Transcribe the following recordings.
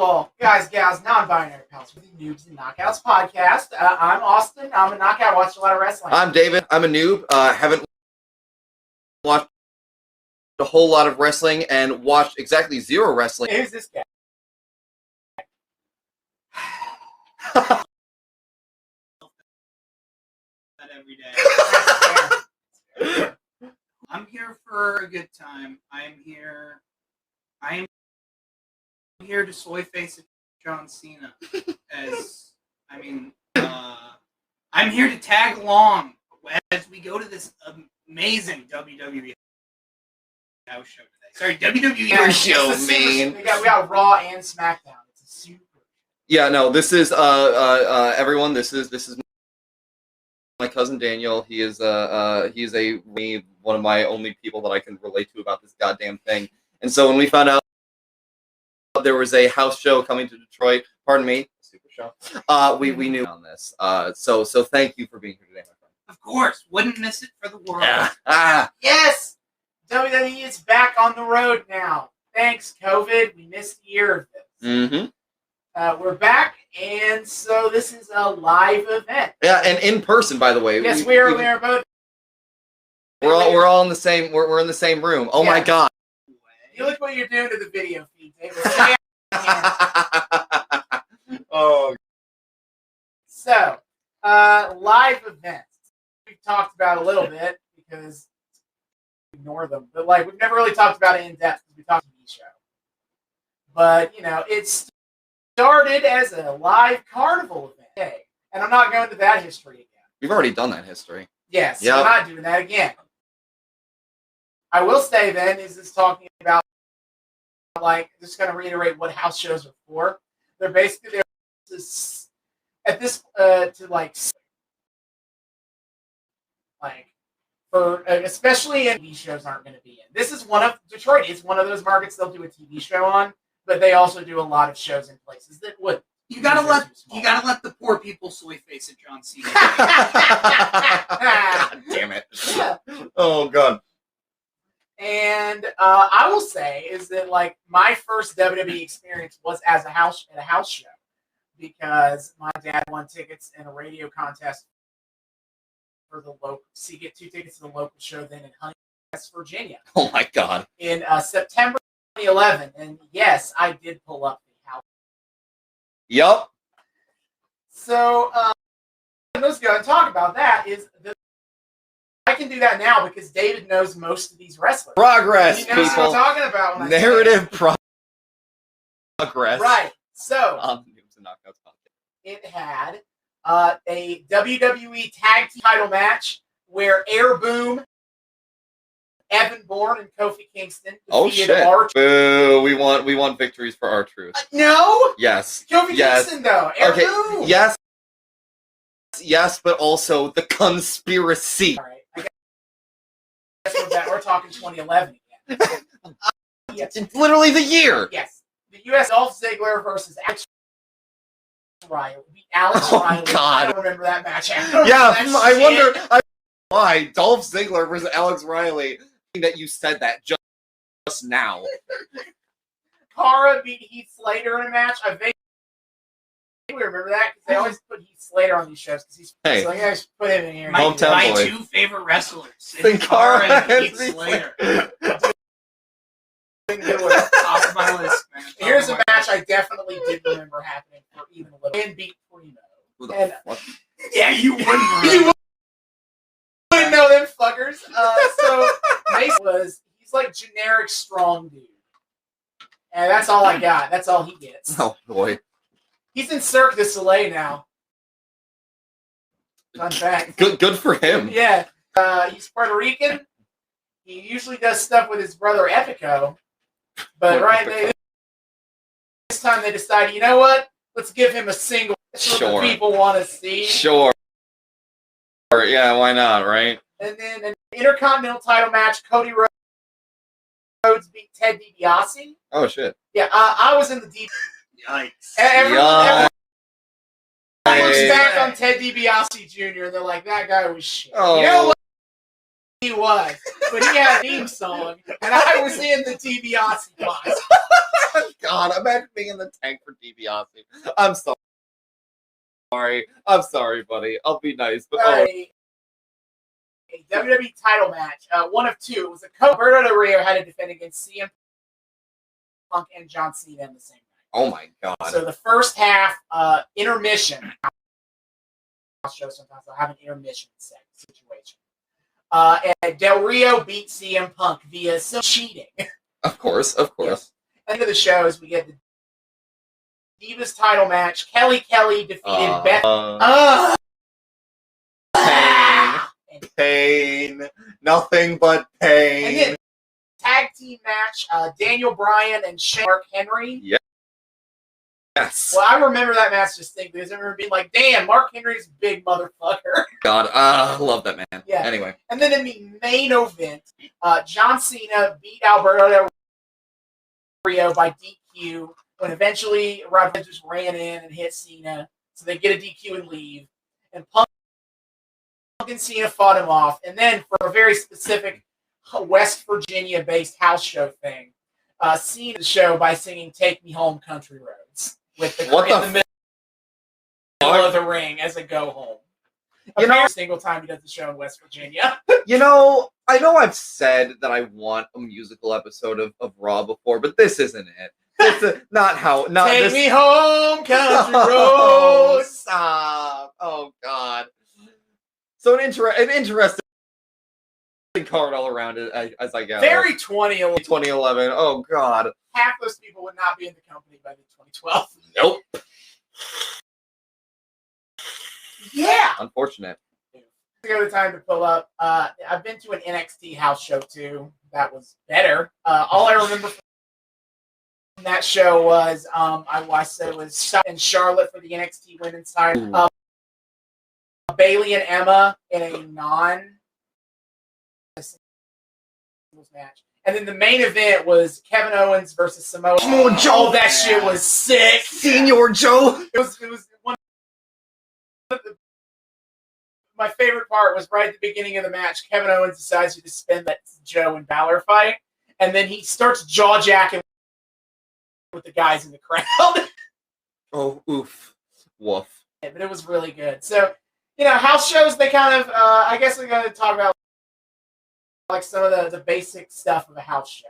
all guys, gals, non-binary pals with the Noobs and Knockouts Podcast. I'm Austin. I'm a knockout. Watched a lot of wrestling. I'm David. I'm a noob. Haven't watched a whole lot of wrestling and watched exactly zero wrestling. Hey, who's this guy? Every day. I'm here for a good time. I am here to soy face John Cena. I'm here to tag along as we go to this amazing WWE house show today. Sorry, WWE show, man. We got Raw and SmackDown. It's a super. Yeah, no, this is everyone. This is my cousin Daniel. He's one of my only people that I can relate to about this goddamn thing. And so when we found out there was a house show coming to Detroit, pardon me, super show, we knew on this. So thank you for being here today, my friend. Of course, wouldn't miss it for the world. Yes, WWE is back on the road now. Thanks, COVID. We missed a year of this. Mm-hmm. We're back, and so this is a live event. Yeah, and in person, by the way. Yes, we are both. We're all in the same. We're in the same room. Oh my god! You look what you're doing to the video feed, David. Oh. So, live events. We've talked about a little bit because ignore them, but we've never really talked about it in depth because we talked about the show. But it's started as a live carnival event, and I'm not going to that history again. We've already done that history. Yes, yep. I'm not doing that again. I will say then, is this talking about, just going to reiterate what house shows are for. They're basically there especially in TV shows aren't going to be in. This is Detroit is one of those markets they'll do a TV show on, but they also do a lot of shows in places that would. You gotta let the poor people soy face at John Cena. God damn it! Oh god. And I will say is that my first WWE experience was at a house show because my dad won tickets in a radio contest for the local. So you get 2 tickets to the local show then in Huntington, West Virginia. Oh my god! In September 2011, and yes, I did pull up the house. Yup. So let's go and talk about that. I can do that now because David knows most of these wrestlers. Progress, he knows people. what I'm talking about when Narrative progress. Right. So Noobs and Knockouts Podcast. It had a WWE Tag Team title match where Air Boom, Evan Bourne, and Kofi Kingston defeated R-Truth. Boo! We want victories for R-Truth. No. Yes. Kofi Kingston though. Air Boom. Yes, but also the conspiracy. All right. I guess we're talking 2011 again. Yes. It's literally the year. Yes. The U.S. Dolph Ziggler versus Alex Riley. God. I don't remember that match. I wonder why Dolph Ziggler versus Alex Riley. That you said that just now. Cara beat Heath Slater in a match. I vaguely remember that because they always put Heath Slater on these shows because he's so I just put him in here. My 2 favorite wrestlers, Cara and Heath Slater. Top of my list, man. Here's a match I definitely did remember happening for even a little. And beat Primo. Who the fuck? Yeah, you wouldn't. You wouldn't know them fuckers. So Mace he's like generic strong dude, and that's all I got. That's all he gets. Oh boy. He's in Cirque du Soleil now. Fun fact. Good for him. Yeah. He's Puerto Rican. He usually does stuff with his brother Epico. But this time they decided, you know what? Let's give him a single. That's what the people want to see. Sure. Yeah, why not, right? And then an Intercontinental title match, Cody Rhodes beat Ted DiBiase. Oh, shit. Yeah, I was in the deep. Yikes. Everyone looks back on Ted DiBiase Jr. and they're like, that guy was shit. Oh. You know what? He was. But he had a theme song, and I was in the DiBiase box. God, imagine being in the tank for DiBiase. I'm sorry. I'm sorry, buddy. I'll be nice, but a WWE title match, one of two. It was Roberto Del Rio had to defend against CM Punk and John Cena in the same night. oh my God. So the first half, intermission. I'll show sometimes I'll have an intermission situation. And Del Rio beat CM Punk via some cheating. Of course. Yes. End of the show is we get the Divas title match. Kelly defeated Beth. Pain. Nothing but pain. And then tag team match, Daniel Bryan and Mark Henry. Yes. Well, I remember that match distinctly because I remember being like, damn, Mark Henry's a big motherfucker. God, I love that man. Yeah. Anyway. And then in the main event, John Cena beat Alberto Del Rio by DQ when eventually Rodriguez just ran in and hit Cena. So they get a DQ and leave. And Punk and Cena fought him off. And then for a very specific West Virginia-based house show thing, Cena the show by singing "Take Me Home, Country Roads" with the in the middle of the ring as a go home. Every single time he does the show in West Virginia. I know I've said that I want a musical episode of Raw before, but this isn't it. It's not Take this. me home, country Oh, roads. stop! Oh God. So an interesting card all around it, as I gather. Very 2011. 2011. Oh God. Half those people would not be in the company by the 2012. Nope. Yeah. Unfortunate. The time to pull up. I've been to an NXT house show too. That was better. All I remember from that show was I said it was Charlotte and Charlotte for the NXT Women's title. Bailey and Emma in a non-singles match. And then the main event was Kevin Owens versus Samoa Joe. Oh, that shit was sick. Senior Joe. It was one of my favorite part was right at the beginning of the match. Kevin Owens decides to suspend that Joe and Balor fight, and then he starts jaw-jacking with the guys in the crowd. Oh, oof. Woof. But it was really good. So, house shows, they kind of, I guess we're going to talk about like some of the basic stuff of a house show.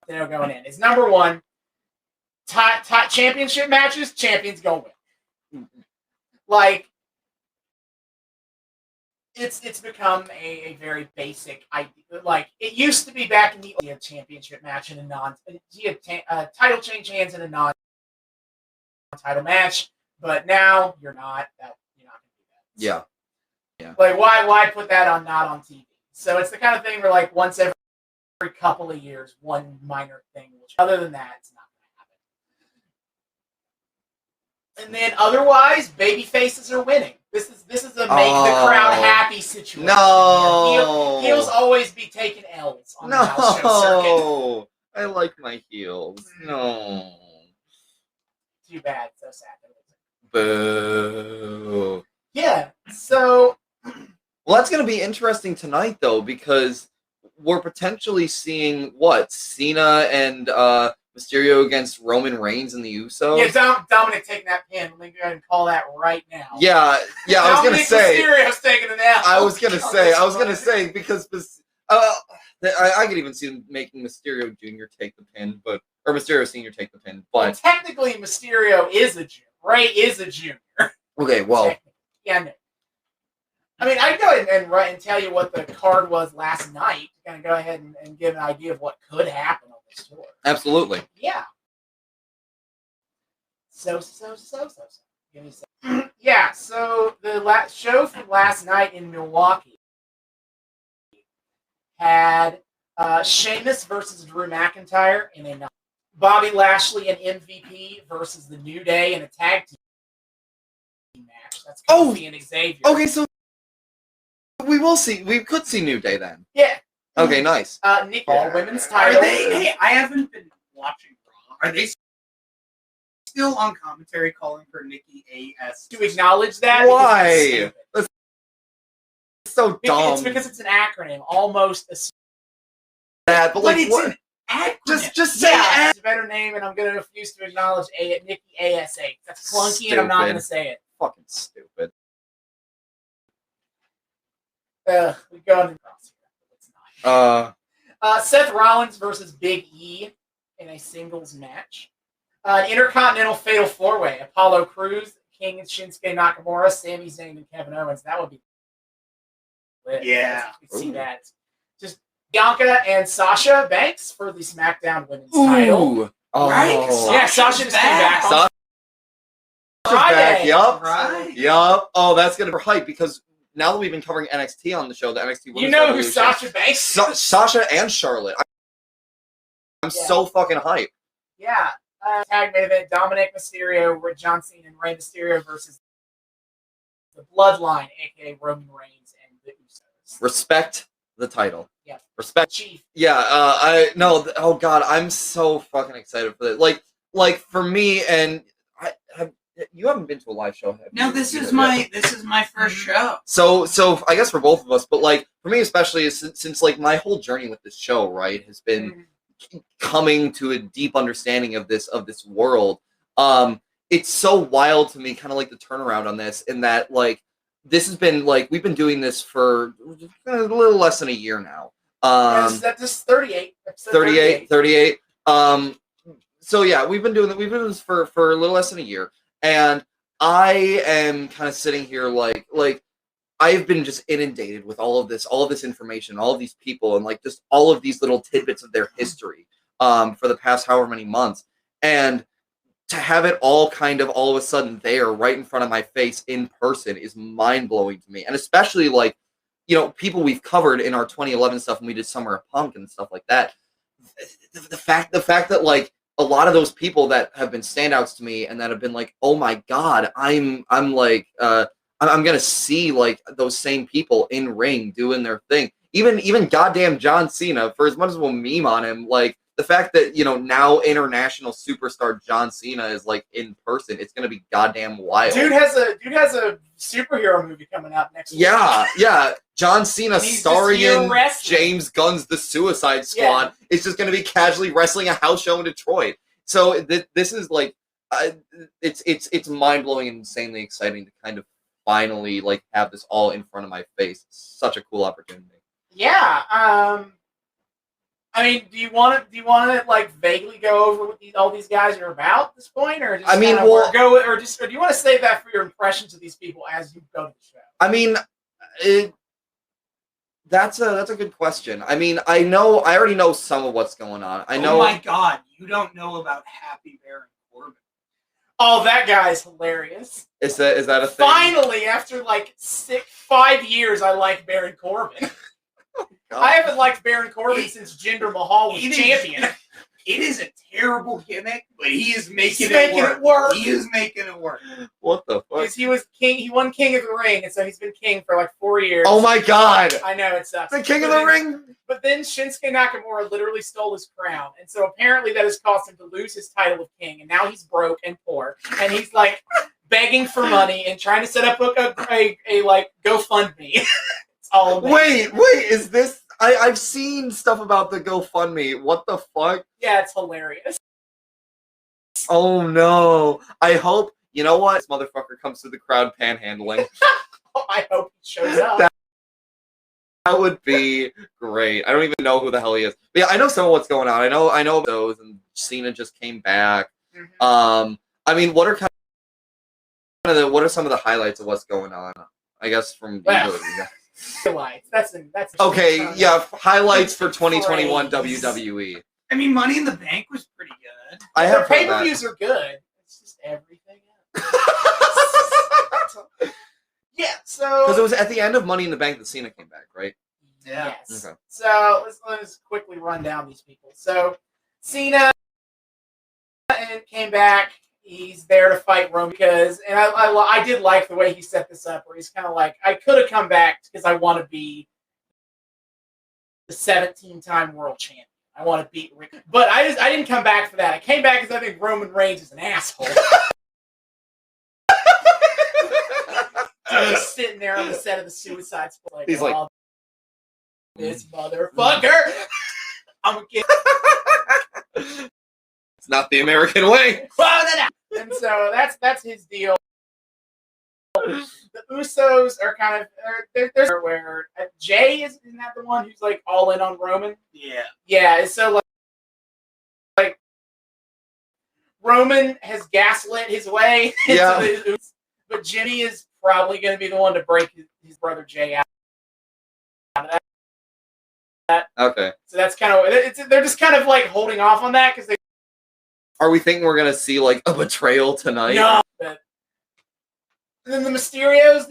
Going in is number one, championship matches, champions go win. Like, it's become a very basic idea. Like, it used to be back in the championship match and title change hands in a non-title match, but now you're not going to do that. Yeah. Like, why put that not on TV? So it's the kind of thing where, like, once every couple of years, one minor thing will change. Other than that, it's not going to happen. And then otherwise, baby faces are winning. This is a make the crowd happy situation. No. Heels always be taking L's on the house show circuit. No. I like my heels. No. Too bad. So sad. Boo. Yeah. So. Well, that's going to be interesting tonight, though, because we're potentially seeing Cena and Mysterio against Roman Reigns and the Usos. Yeah, Dominic taking that pin. Let me go ahead and call that right now. Yeah. I was going to say. Mysterio's taking it out. I was going to say because I could even see them making Mysterio Jr. take the pin, or Mysterio Sr. take the pin. But well, technically, Mysterio is a junior. Ray is a junior. Okay, well. Yeah, no. I mean, I'd go ahead and tell you what the card was last night. Kind of go ahead and give an idea of what could happen on this tour. Absolutely. Yeah. So. Give me a second. Yeah, so the show from last night in Milwaukee had Sheamus versus Drew McIntyre in a Bobby Lashley and MVP versus the New Day in a tag team match. That's Kofi and Xavier. Okay, so we could see New Day then. Yeah. Okay, nice. Nick Ball women's title. Hey, I haven't been watching Raw. Are they still on commentary calling for Nikki A.S. to acknowledge that? Why? That's so dumb. It's because it's an acronym. Almost a that, but like it's what? an acronym. Just say Yeah, it's a better name, and I'm going to refuse to acknowledge Nikki ASA. That's clunky, and I'm not going to say it. Fucking stupid. We go into cross here. It's not. Seth Rollins versus Big E in a singles match. Intercontinental Fatal 4-Way. Apollo Crews, King and Shinsuke Nakamura, Sami Zayn, and Kevin Owens. That would be lit. Yeah. You can see that. Just Bianca and Sasha Banks for the SmackDown Women's title. Oh. Right? Yeah, Sasha just came back. Sasha's Friday. back. Yup. Right. Yup. Oh, that's gonna be hype because now that we've been covering NXT on the show, the NXT Women's You know who Revolution, Sasha Banks is? Sasha and Charlotte. I'm so fucking hyped. Yeah. Tag main event, Dominic Mysterio, John Cena, and Rey Mysterio versus the Bloodline, a.k.a. Roman Reigns and the Usos. Respect the title. Yeah. Respect. Chief. Yeah. Oh god, I'm so fucking excited for this. Like for me, and you haven't been to a live show, have you? No, this is my first show. So I guess for both of us, but like for me especially, since like my whole journey with this show, right, has been coming to a deep understanding of this world. It's so wild to me, kind of like the turnaround on this, in that like this has been like we've been doing this for a little less than a year now. That's 38. 38. So yeah, we've been doing this for a little less than a year, and I am kind of sitting here like I've been just inundated with all of this information, all of these people, and like just all of these little tidbits of their history for the past however many months. And to have it all kind of all of a sudden there right in front of my face in person is mind-blowing to me. And especially like, you know, people we've covered in our 2011 stuff when we did Summer of Punk and stuff like that. The fact that like a lot of those people that have been standouts to me and that have been like, oh my God, I'm gonna see like those same people in ring doing their thing. Even goddamn John Cena, for as much as we'll meme on him, like the fact that, you know, now international superstar John Cena is like in person, it's gonna be goddamn wild. Dude has a superhero movie coming out next week. Yeah. John Cena starring in wrestling. James Gunn's The Suicide Squad. Yeah. It's just gonna be casually wrestling a house show in Detroit. So this is like, it's mind blowing and insanely exciting to kind of finally like have this all in front of my face. It's such a cool opportunity. Yeah. I mean, do you want to like vaguely go over what all these guys are about at this point, or just or do you want to save that for your impressions of these people as you go to the show? I mean, that's a good question. I mean, I already know some of what's going on. I know. Oh my God, you don't know about Happy Baron Corbin. Oh, that guy's hilarious. Is that a thing? Finally, after like 5 years, I like Baron Corbin. I haven't liked Baron Corbin since Jinder Mahal was champion. It is a terrible gimmick, but he is making it work. He is making it work. What the fuck? Because he was king. He won King of the Ring, and so he's been king for like 4 years. Oh my God! I know, it sucks. The King of the Ring. But then Shinsuke Nakamura literally stole his crown, and so apparently that has caused him to lose his title of king, and now he's broke and poor, and he's like begging for money and trying to set up a like GoFundMe. It's all amazing. Wait, is this? I've seen stuff about the GoFundMe. What the fuck? Yeah, it's hilarious. Oh no! I hope, you know what? This motherfucker comes to the crowd panhandling. I hope he shows up. That would be great. I don't even know who the hell he is. But yeah, I know some of what's going on. I know those, and Cena just came back. Mm-hmm. I mean, what are some of the highlights of what's going on? I guess from either of you. Highlights. That's okay. Yeah, highlights for 2021 WWE. I mean, Money in the Bank was pretty good. Their pay-per-views are good. It's just everything else. Yeah. So because it was at the end of Money in the Bank that Cena came back, right? Yeah. Yes. Okay. So let's quickly run down these people. So Cena came back. He's there to fight Roman because, and I did like the way he set this up, where he's kind of like, I could have come back because I want to be the 17-time world champion. I want to beat Rick, but I didn't come back for that. I came back because I think Roman Reigns is an asshole. So he's sitting there on the set of the Suicide Squad, like, he's like, this motherfucker. I'm gonna get. It's not the American way. And so that's his deal. The Usos are kind of they're where Jay isn't that the one who's like all in on Roman? Yeah. So like Roman has gaslit his way into the Usos, but Jimmy is probably going to be the one to break his brother Jay out of that. Okay. So that's kind of they're just kind of like holding off on that because they. Are we thinking we're gonna see like a betrayal tonight? No. But then the Mysterios,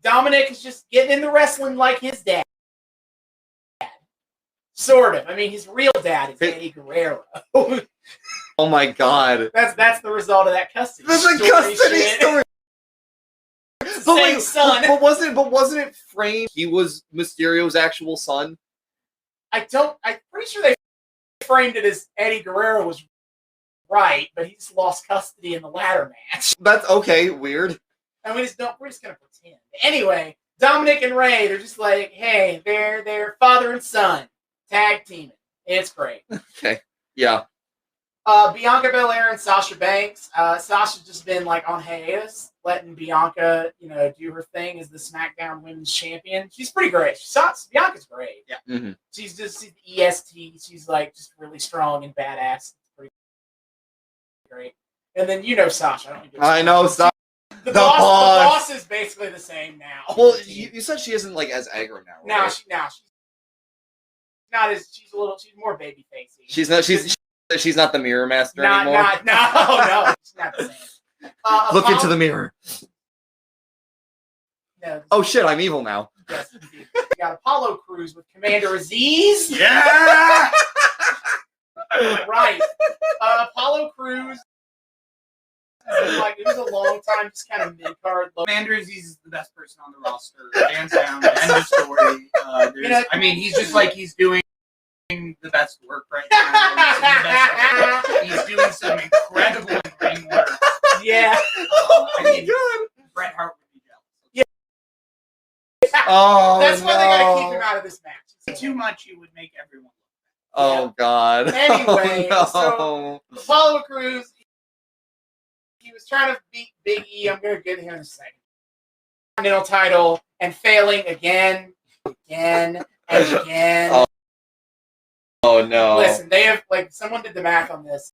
Dominic is just getting into wrestling like his dad. Sort of. I mean, his real dad is Eddie Guerrero. Oh my god. That's the result of that custody. That's a custody story. Same son. But wasn't it framed? He was Mysterio's actual son. I'm pretty sure they framed it as Eddie Guerrero was right, but he just lost custody in the ladder match. That's okay. Weird. And we're just gonna pretend. Anyway, Dominic and Ray, they're just like, hey, they're father and son tag teaming. It's great. Okay. Yeah. Bianca Belair and Sasha Banks. Sasha's just been like on hiatus, letting Bianca, do her thing as the SmackDown Women's Champion. She's pretty great. Bianca's great. Yeah. Mm-hmm. She's EST. She's like just really strong and badass. It's pretty great. And then Sasha. I know Sasha. The boss is basically the same now. Well, you said she isn't like as aggro now. Right? She's not as she's more baby facey. She's not the Mirror Master anymore. No, she's not the same. Look into the mirror. No, oh shit, I'm evil now. Yes, indeed. We got Apollo Crews with Commander Aziz. Yeah. Right. Apollo Crews. It was a long time, just kind of mid-card. Commander Aziz is the best person on the roster, hands down. End of story. I mean, he's just like he's doing the best work right now. He's doing some incredible ring work. Yeah. Oh my god. Bret Hart would be jealous. Yeah. Oh, that's why they gotta keep him out of this match. Too much, he would make everyone. Oh god. Anyway, no. So Apollo Crews. He was trying to beat Big E. I'm going to get him in a second. Continental title and failing again. Oh no. Listen, they have someone did the math on this.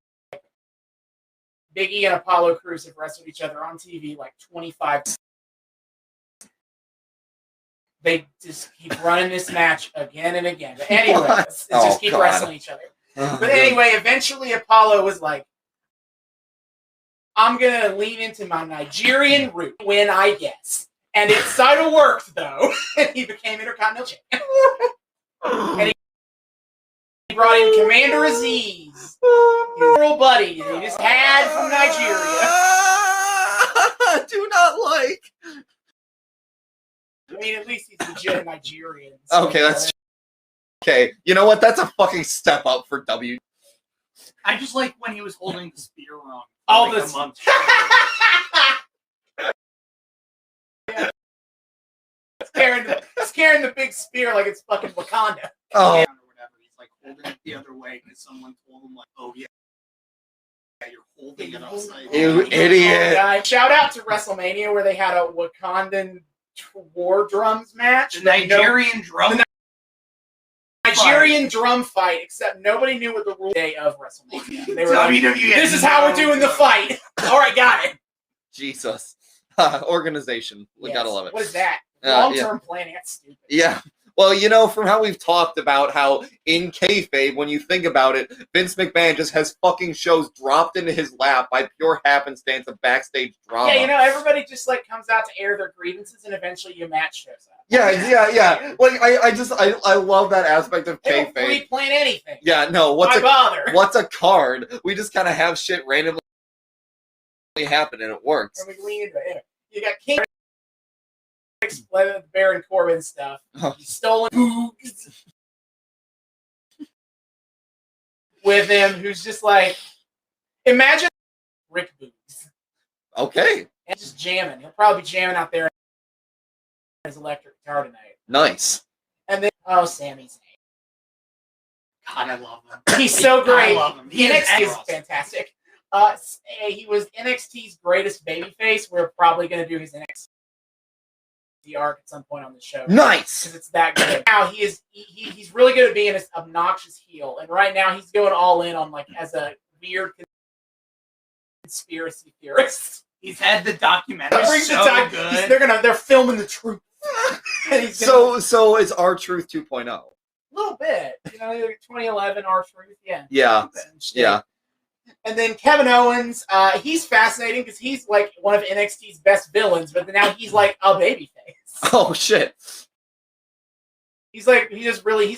Big E and Apollo Crews have wrestled each other on TV 25 times. They just keep running this match again and again. But anyway, just keep wrestling each other. But anyway, eventually Apollo was like, I'm going to lean into my Nigerian route, win, I guess. And it sort of worked, though. And he became Intercontinental Champion. And he brought in Commander Aziz, his little buddy that he just had from Nigeria. Do not like. I mean, at least he's legit Nigerian. Okay, that's... Okay, you know what? That's a fucking step up for W. I just like when he was holding the spear wrong. All this month. He's carrying the big spear like it's fucking Wakanda. Oh. Or whatever. He's like holding it the other way because someone told him oh yeah, you're holding it upside down. You idiot! Shout out to WrestleMania where they had a Wakandan war drums match. The Nigerian drum. Nigerian drum fight, except nobody knew what the rule day of WrestleMania. They were WWE. This is how we're doing the fight. All right, got it. Jesus. Organization. We gotta love it. What is that? Long-term planning. That's stupid. Yeah. Well, from how we've talked about how in kayfabe, when you think about it, Vince McMahon just has fucking shows dropped into his lap by pure happenstance of backstage drama. Yeah, everybody just comes out to air their grievances, and eventually your match shows up. Yeah. Like I love that aspect of kayfabe. They don't pre-plan anything. Yeah, no. Why bother? What's a card? We just kind of have shit randomly happen, and it works. And we lean into it. Anyway, you got King. Explain the Baron Corbin stuff. He's stolen Boogs with him, who's just imagine Rick Boogs. Okay. And just jamming. He'll probably be jamming out there his electric guitar tonight. Nice. And then Sami Zayn. God, I love him. He's so great. I love him. NXT is fantastic. He was NXT's greatest babyface. We're probably going to do his NXT arc at some point on the show. Nice. Because it's that good. Now he's really good at being an obnoxious heel, and right now he's going all in on like as a weird conspiracy theorist. He's had the documentary so good. They're filming the truth. So it's R-Truth 2.0. A little bit, 2011 R-Truth, yeah. Yeah. And then Kevin Owens, he's fascinating because he's like one of NXT's best villains, but now he's like a babyface. Oh shit. He's this really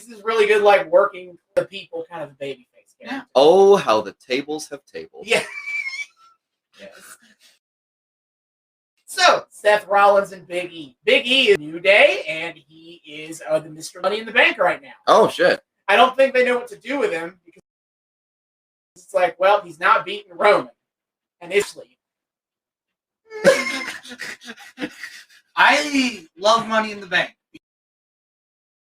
good like working the people kind of babyface character. Yeah. Oh, how the tables have tabled. Yeah. Yes. So, Seth Rollins and Big E. Big E is New Day, and he is the Mr. Money in the Bank right now. Oh shit. I don't think they know what to do with him because it's like, well, he's not beating Roman. And Isley. I love Money in the Bank.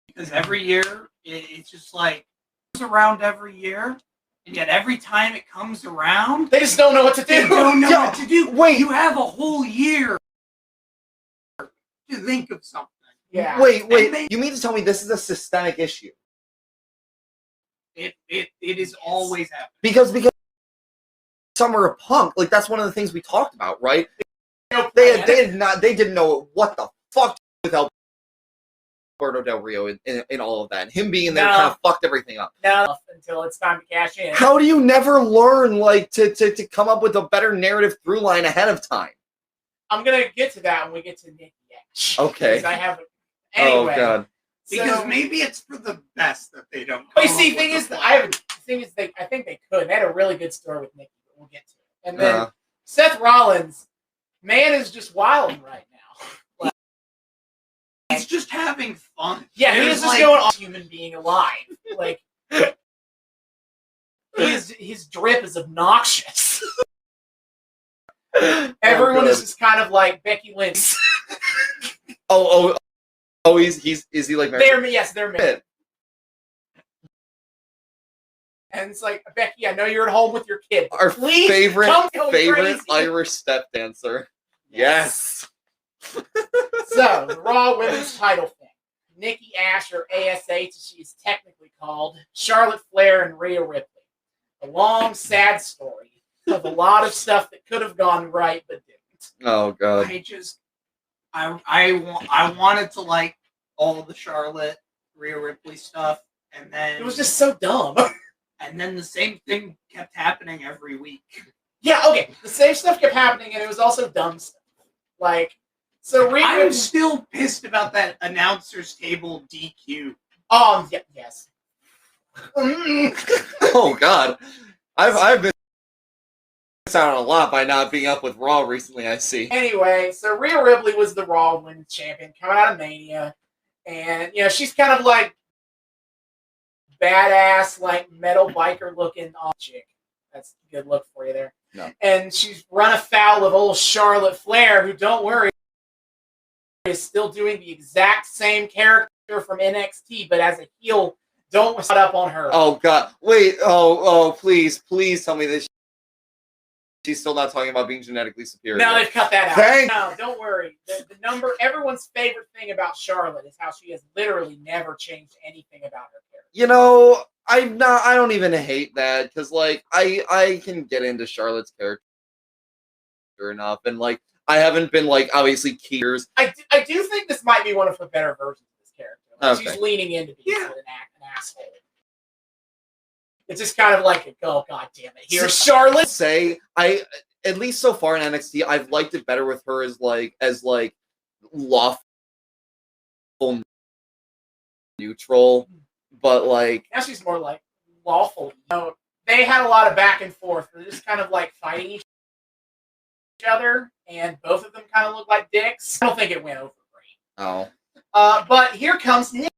Because every year, it's just like, it comes around every year, and yet every time it comes around, they just don't know what to do. They don't know what to do. Wait. You have a whole year to think of something. Yeah. Wait. You mean to tell me this is a systemic issue? It is always happening. Because Summer of Punk, like that's one of the things we talked about, right? They didn't know what the fuck with Alberto Del Rio in all of that. And him being there kind of fucked everything up. No, until it's time to cash in. How do you never learn like to come up with a better narrative through line ahead of time? I'm gonna get to that when we get to Nikki Ash. Okay. I have anyway. Oh god. Because maybe it's for the best that they don't. But see, the thing is, I think they could. They had a really good story with Nikki, but we'll get to it. And then Seth Rollins, man, is just wilding right now. Like, he's just having fun. Yeah, he's just going on human being alive. Like his drip is obnoxious. Everyone is just kind of like Becky Lynch. Oh, is he like married? They're married. And it's like, Becky, I know you're at home with your kid. Our favorite crazy. Irish step dancer. Yes. So, the Raw Women's title thing. Nikki Ash, or ASH as she is technically called, Charlotte Flair and Rhea Ripley. A long, sad story of a lot of stuff that could have gone right but didn't. Oh god. I wanted to like all the Charlotte, Rhea Ripley stuff, and then it was just so dumb. And then the same thing kept happening every week. Yeah, okay. The same stuff kept happening, and it was also dumb stuff. Like, so Rhea I'm still pissed about that announcer's table DQ. Yes. Oh god. I've been sounding a lot by not being up with Raw recently, I see. Anyway, so Rhea Ripley was the Raw Women's Champion coming out of Mania. And, she's kind of like badass, like metal biker looking chick. That's a good look for you there. No. And she's run afoul of old Charlotte Flair, who, don't worry, is still doing the exact same character from NXT, but as a heel, don't shut up on her. Oh god. Wait, please tell me that she's still not talking about being genetically superior. No, they've cut that out. Thank- No, don't worry. The number, everyone's favorite thing about Charlotte is how she has literally never changed anything about her character. I don't even hate that because like I can get into Charlotte's character enough, and like I haven't been like obviously Keers. I do think this might be one of her better versions of this character. Like, Okay. She's leaning into being an asshole. It's just kind of like, oh god damn it, here's Charlotte. Say at least so far in NXT, I've liked it better with her as lawful neutral, but like Now she's more like lawful. They had a lot of back and forth. They're just kind of like fighting each other, and both of them kind of look like dicks. I don't think it went over great. oh. But here comes Nikki.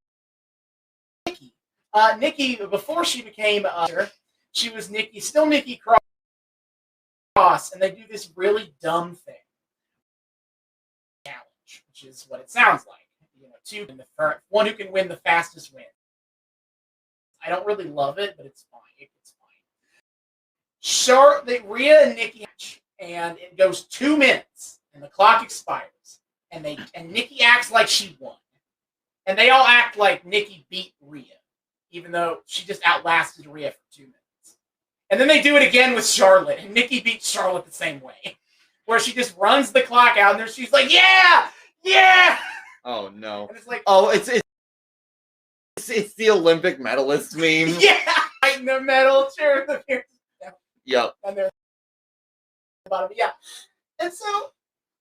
Nikki, before she became she was still Nikki Cross, and they do this really dumb thing. Challenge, which is what it sounds like. One who can win the fastest win. I don't really love it, but it's fine. It's fine. Rhea and Nikki match, and it goes 2 minutes, and the clock expires, and Nikki acts like she won, and they all act like Nikki beat Rhea, even though she just outlasted Rhea for 2 minutes. And then they do it again with Charlotte, and Nikki beats Charlotte the same way, where she just runs the clock out, and she's like, yeah! Oh no! And it's like, it's the Olympic medalist meme. Yeah, fighting the medal, cheering the beer. Yep. And they're the bottom, yeah. And so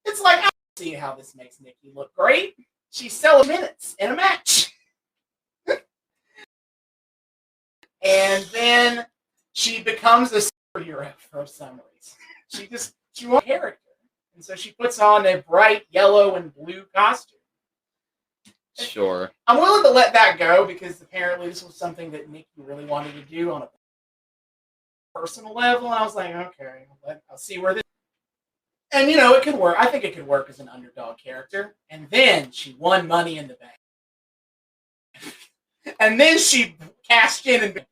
it's like, I don't see how this makes Nikki look great. She's selling minutes in a match, and then she becomes a superhero for some reason. She wants character. And so she puts on a bright yellow and blue costume. Sure. I'm willing to let that go because apparently this was something that Nikki really wanted to do on a personal level. And I was like, okay, I'll see where this. And it could work. I think it could work as an underdog character. And then she won Money in the Bank. And then she cashed in and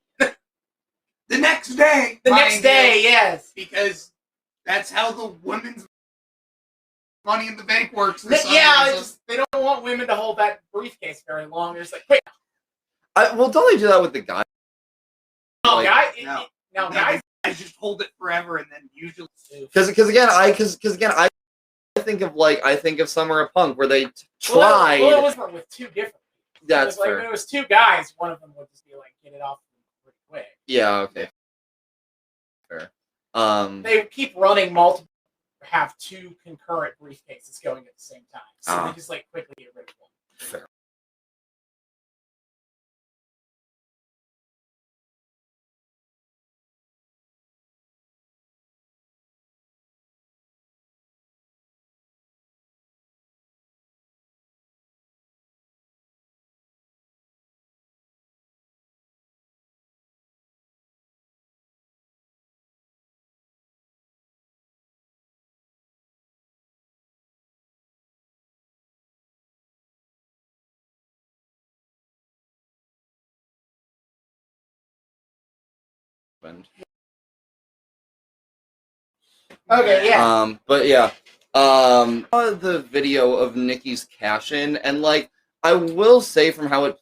the next day. Yes. Because that's how the women's Money in the Bank works. Yeah, they don't want women to hold that briefcase very long. They're just like, wait. Well, don't they do that with the guy? Oh, guys just hold it forever and then usually. Because again, I think of Summer of Punk where they tried. Well, it was with 2 different. That's fair. fair. When it was 2 guys, one of them would just be like, get it off pretty quick. Yeah. Okay. Fair. They keep running have 2 concurrent briefcases going at the same time. So they just quickly get rid of one. Fair. Okay, yeah. But yeah. The video of Nikki's cash-in, and I will say from how it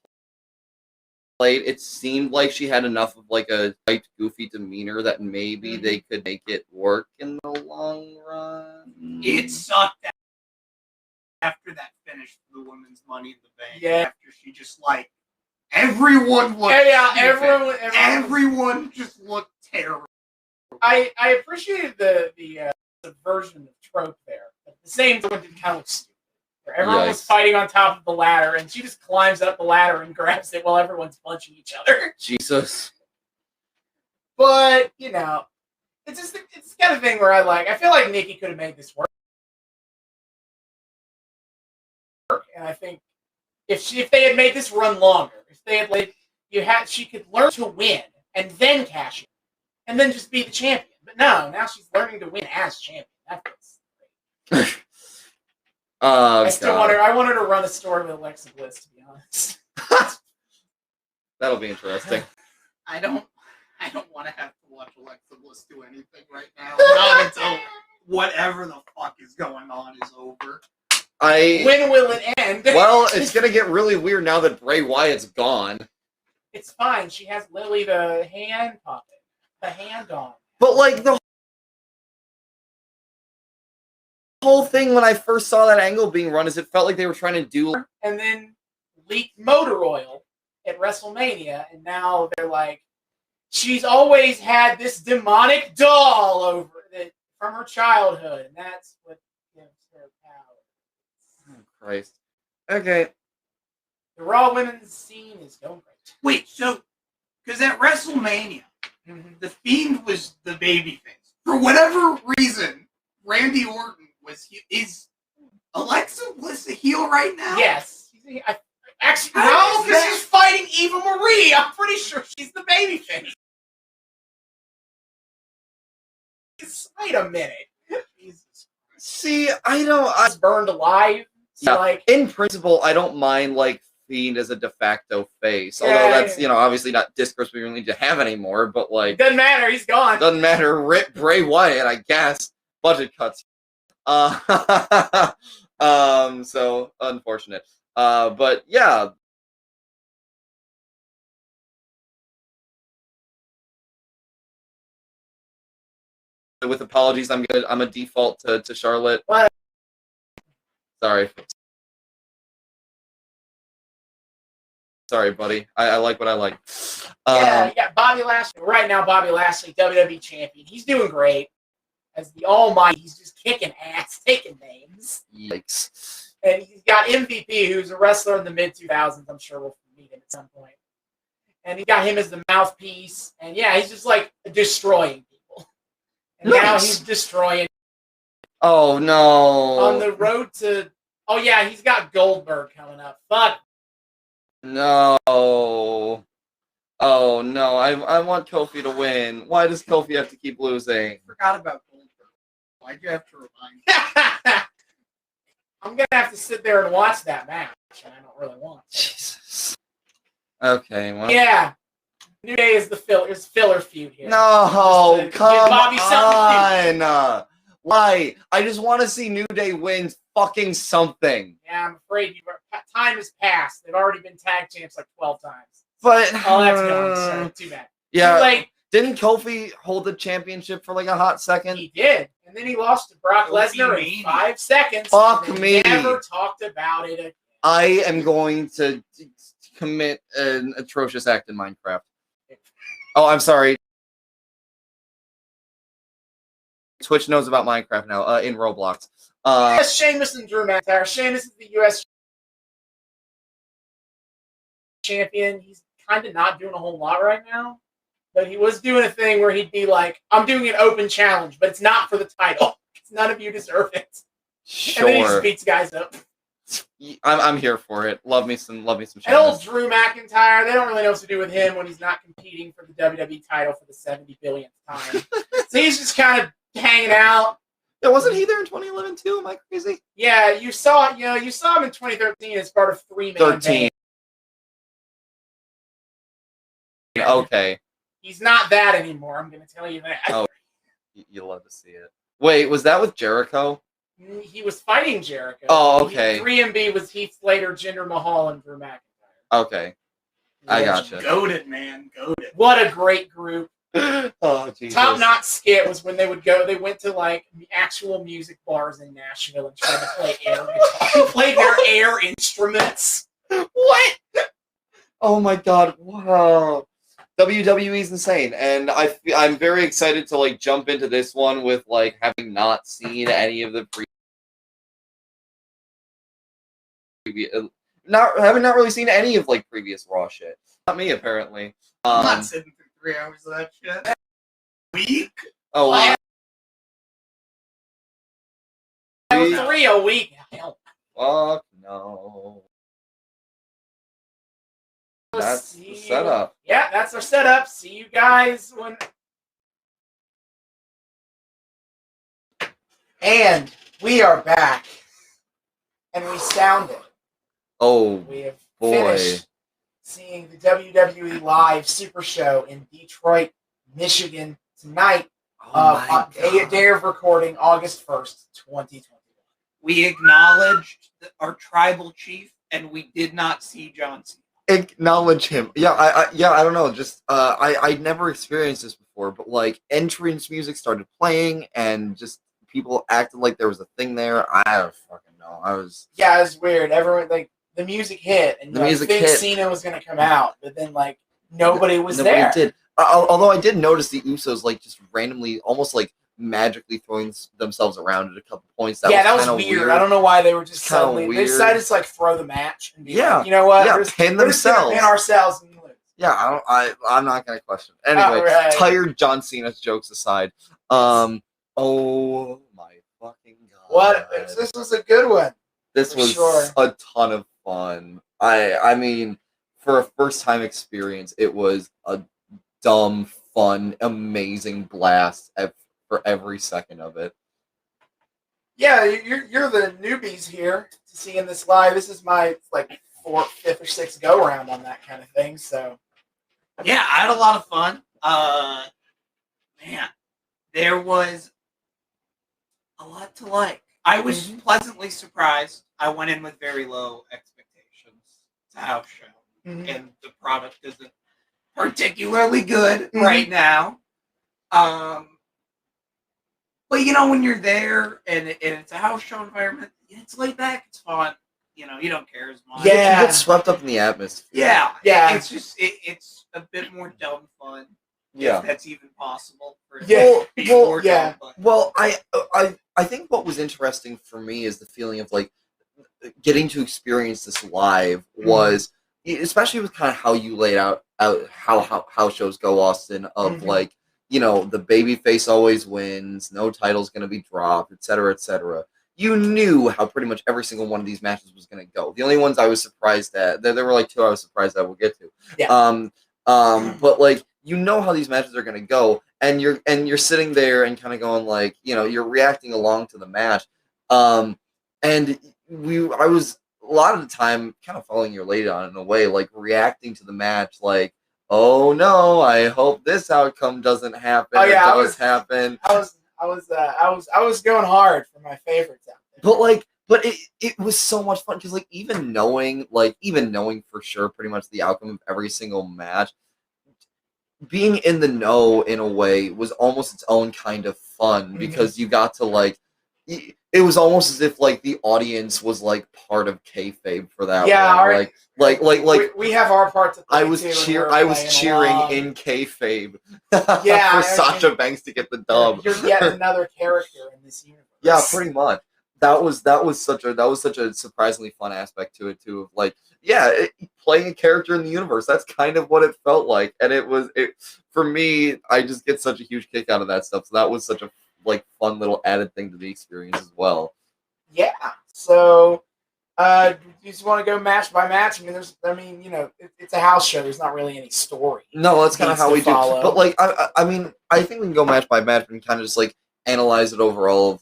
played, it seemed like she had enough of a typed, goofy demeanor that maybe they could make it work in the long run. It sucked after that finish for the women's Money in the Bank. Yeah. After she just everyone looked. Everyone just looked terrible. I appreciated the subversion of trope there. At the same time, it did kind of look stupid. Where everyone was fighting on top of the ladder, and she just climbs up the ladder and grabs it while everyone's punching each other. Jesus. But it's the kind of thing where I feel like Nikki could have made this work, and I think if they had made this run longer, if they had she could learn to win and then cash in. And then just be the champion. But no, now she's learning to win as champion. That feels great. I want her to run a story with Alexa Bliss, to be honest. That'll be interesting. I don't want to have to watch Alexa Bliss do anything right now. Not until whatever the fuck is going on is over. When will it end? Well, it's gonna get really weird now that Bray Wyatt's gone. It's fine. She has Lily the hand puppet. The hand on. But the whole thing when I first saw that angle being run is it felt like they were trying to do and then leaked motor oil at WrestleMania, and now they're she's always had this demonic doll over it from her childhood, and that's what gives her power. Oh, Christ. Okay. The Raw women's scene is going great. Wait, so because at WrestleMania, the Fiend was the babyface. For whatever reason, Randy Orton is Alexa Bliss a heel right now? Yes. Actually, no, because she's fighting Eva Marie. I'm pretty sure she's the babyface. Wait a minute. Jesus. See, I was burned alive. So in principle, I don't mind Fiend as a de facto face. Yeah, Although that's, obviously not discourse we really need to have anymore, but like doesn't matter, he's gone. doesn't matter. Rip Bray Wyatt, I guess. Budget cuts. So unfortunate. But yeah. With apologies, I'm a default to Charlotte. What? Sorry, buddy. I like what I like. Yeah, Bobby Lashley. Right now, Bobby Lashley, WWE champion. He's doing great. As the Almighty, he's just kicking ass, taking names. Yikes. And he's got MVP, who's a wrestler in the mid-2000s. I'm sure we'll meet him at some point. And he got him as the mouthpiece. And yeah, he's just like destroying people. And now he's destroying. Oh, no. On the road to... Oh, yeah, he's got Goldberg coming up. Fuck. No. Oh, no. I want Kofi to win. Why does Kofi have to keep losing? I forgot about Goldberg. Why'd you have to remind me? I'm going to have to sit there and watch that match, and I don't really want to. Jesus. Okay, well. Yeah. New Day is the filler feud here. No, come Bobby on. Why? I just want to see New Day win fucking something. Yeah, I'm afraid time has passed. They've already been tag champs like 12 times. But oh, that's gone. Sorry, too bad. Yeah. Too late. Didn't Kofi hold the championship for like a hot second? He did. And then he lost to Brock Lesnar in 5 seconds. Fuck me. Never talked about it again. I am going to commit an atrocious act in Minecraft. Oh, I'm sorry. Twitch knows about Minecraft now, in Roblox. Yes, Sheamus and Drew McIntyre. Sheamus is the U.S. champion. He's kind of not doing a whole lot right now. But he was doing a thing where he'd be like, I'm doing an open challenge, but it's not for the title. None of you deserve it. Sure. And then he just beats guys up. I'm here for it. Love me some Sheamus. And old Drew McIntyre, they don't really know what to do with him when he's not competing for the WWE title for the 70 billionth time. So he's just kind of hanging out. Yeah, wasn't he there in 2011 too? Am I crazy? Yeah, you saw him in 2013 as part of 3-man 13. Okay. He's not that anymore, I'm going to tell you that. Oh, you love to see it. Wait, was that with Jericho? He was fighting Jericho. Oh, okay. 3MB was Heath Slater, Jinder Mahal, and Drew McIntyre. Okay. I gotcha. Goated, man. Goated. What a great group. Oh, Jesus. Top Knot skit was when they went to like actual music bars in Nashville and tried to play air guitar. Play their air instruments. What? Oh my God. Wow. WWE is insane, and I'm very excited to like jump into this one with like having not seen any of the having not really seen any of like previous Raw shit. Not me apparently. I'm not sitting through 3 hours of that shit. Week? Oh, wow. 3 a week. Hell. Fuck no. That's the setup. Yeah, that's our setup. See you guys when... And we are back. And we sounded. Oh, we have boy. Finished seeing the WWE Live Super Show in Detroit, Michigan tonight. Day of recording, August 1st, 2021. We acknowledged our tribal chief, and we did not see John Cena. Acknowledge him. Yeah, I don't know. Just I never experienced this before, but like entrance music started playing, and just people acted like there was a thing there. I don't fucking know. Yeah, it was weird. Everyone like the music hit, and the music hit. Cena was gonna come out, but then like nobody was there. Did. Although I did notice the Usos like just randomly, almost like magically throwing themselves around at a couple points. That was weird. I don't know why they were just suddenly weird. They decided to like throw the match and be like, you know what? Yeah, pin themselves. Pin ourselves and lose. Yeah, I'm not gonna question. Anyway, tired John Cena's jokes aside. Oh my fucking God. What? This was a good one. This was a ton of fun. I mean, for a first time experience, it was a dumb, fun, amazing blast for every second of it. Yeah, you're the newbies here to seeing this live. This is my fourth, fifth, or sixth go around on that kind of thing. So yeah, I had a lot of fun. Man, there was a lot to like. I was pleasantly surprised. I went in with very low expectations. It's a house show, and the product isn't particularly good right now. But when you're there and it's a house show environment, it's laid back, it's fun. You don't care as much. Yeah, you get swept up in the atmosphere. Yeah. It's just it's a bit more dumb fun. Yeah, if that's even possible. Well, I think what was interesting for me is the feeling of like getting to experience this live was, especially with kind of how you laid out how shows go, Austin, of like, the babyface always wins, no title's going to be dropped, etc., etc. You knew how pretty much every single one of these matches was going to go. The only ones I was surprised at, there were like two I was surprised that we'll get to. Yeah. But like, how these matches are going to go, and you're sitting there and kind of going like, you're reacting along to the match. And I was a lot of the time kind of following your lead on it in a way, like reacting to the match, like, oh no, I hope this outcome doesn't happen. Oh yeah, happen. I was going hard for my favorites out there. But it was so much fun because like even knowing for sure pretty much the outcome of every single match, being in the know in a way was almost its own kind of fun because you got to like, it was almost as if like the audience was like part of kayfabe for that. Yeah, one. Like we have our part to play. I was cheering in kayfabe. Yeah, for Sasha Banks to get the dub. You're yet another character in this universe. Yeah, pretty much. That was such a surprisingly fun aspect to it too. Of like, playing a character in the universe. That's kind of what it felt like, and it for me. I just get such a huge kick out of that stuff. So that was such a fun little added thing to the experience as well. Yeah. So, do you just want to go match by match? It's a house show. There's not really any story. No, that's kind of how we follow. do. But like, I think we can go match by match and kind of just like analyze it overall